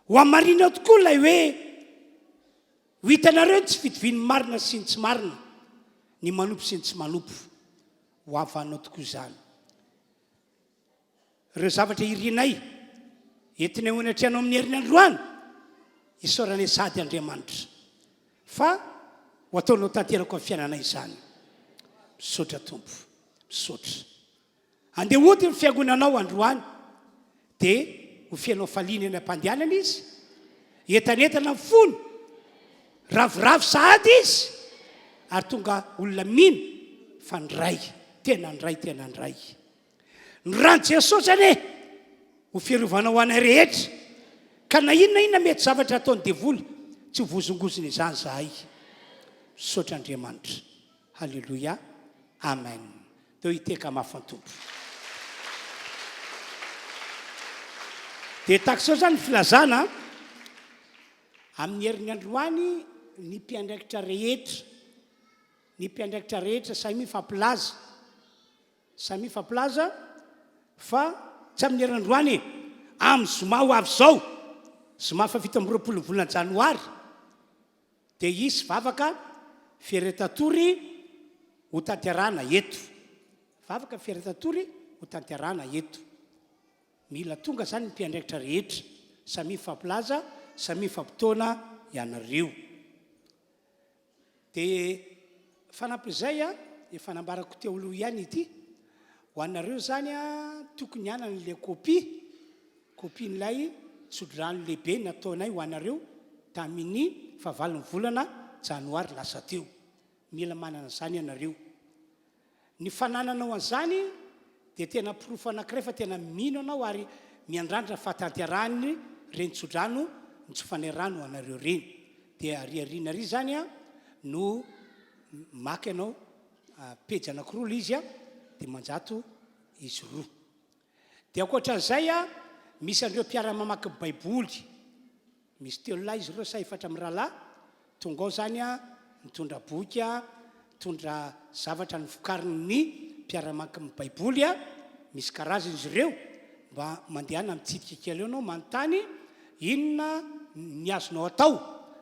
ho amarinao tokoa ilay hoe ho hitanareo tsy fitoviany marina sy ny tsy marina ny manompo sy ny tsy manompo ho avanao tokoa izany ireo zavatra irinay entinay hoanatrehanao amin'ny herinandroany isaoranay sady Andriamanitra fa ho ataonao tanterako amin'ny fiainanay izany misaotra tompo misaotra andeha hody ny fiangonanao androany dia ho fianao faliana eny am-pandehanana izy entanentana ny fony ravoravo sahady izy ary tonga olona mino fa ndray tena ndray ny rano Jesosy ane ho fiarovanao anay rehetra ka na inona mety zavatra ataony devoly tsy ho vozongozony izany zahay misaotra Andriamanitra halleloia amen teo hiteka mafantompo dia takizao zany filazana amin'ny herin'ny androany ny mpiandraikitra rehetra samy mifampilaza fa tsy amin'ny herin'androany amin'ny zoma ho avy zao zomafa fito am'roapolo volana janoary dia isy vavaka fieretatory ho tanterana eto vavaka fieretatory ho tanterana eto mila tonga zany mpiandraikitra rehetra samy fampilaza samy fampitoana ianareo dia fanampizay a efa nambarako teo aloha ihany ity ho anareo zany a tokony ianana le kopin'ilay tsodrano lehibe nataonay ho anareo tamin'ny fahavalon'ny volana janoary lasa teo mila manana zany ianareo ny fanananao an'izany dia tena pirofo anankiray fa tena mino anao ary miandrandra fahatanterany reny tsodrano ny tsofanerano ho anareo reny dia ariariana ry zany a no maky ianao pejy anankiroa le izy a dia manjato izy roa dia ankoatran'izay a misy andreo mpiara-mamaky baiboly misy telo lahy izy reo sa efatra amin'ny rahalahy tonga ao zany a mitondra boky a mitondra zavatra ny vokarin'ny mpiara-maky amin'ny baiboly a misy karazany izy ireo mba mandehana mitsidika kely eo anao manontany inona ny azonao atao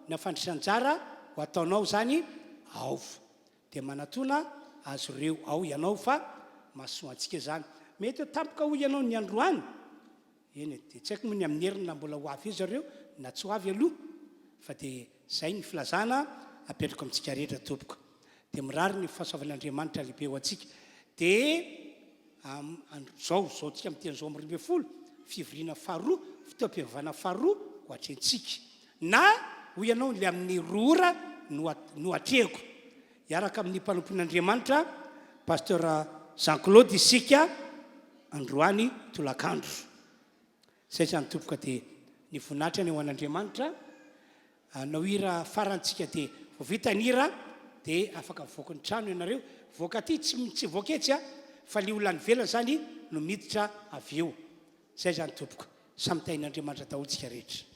na fandrisanjara ho ataonao zany ao dia manatona azo ireo ao ianao fa mahasoa antsika zany mety tampoka ho ianao ny androany eny dia tsy haiko moa ny amin'ny heriny na mbola ho avy io zareo na tsy ho avy aloha fa dia zay ny filazana apetrako amintsika rehetra tompoko dia mirary ny fahasoavan'Andriamanitra lehibe ho antsika dia zao tsika miteny zao amin'ny 12 fivoriana faharoa fotoam-bavaka faharoa ho atrentsika na ho ianao le amin'ny roa ora no atrehako iaraka amin'ny mpanompon'Andriamanitra pasteur Jean-Claude isika androany tolakandro zay zany tompoka dia ny voninahitra ny ho an'Andriamanitra nao hira farantsika dia vao vita ny hira dia afaka mivoaka ny trano ianareo voaka ty tsy voaketsy a fa le olany vela zany no miditra avy eo zay zany tompoka samy tain'Andriamanitra daholontsika rehetra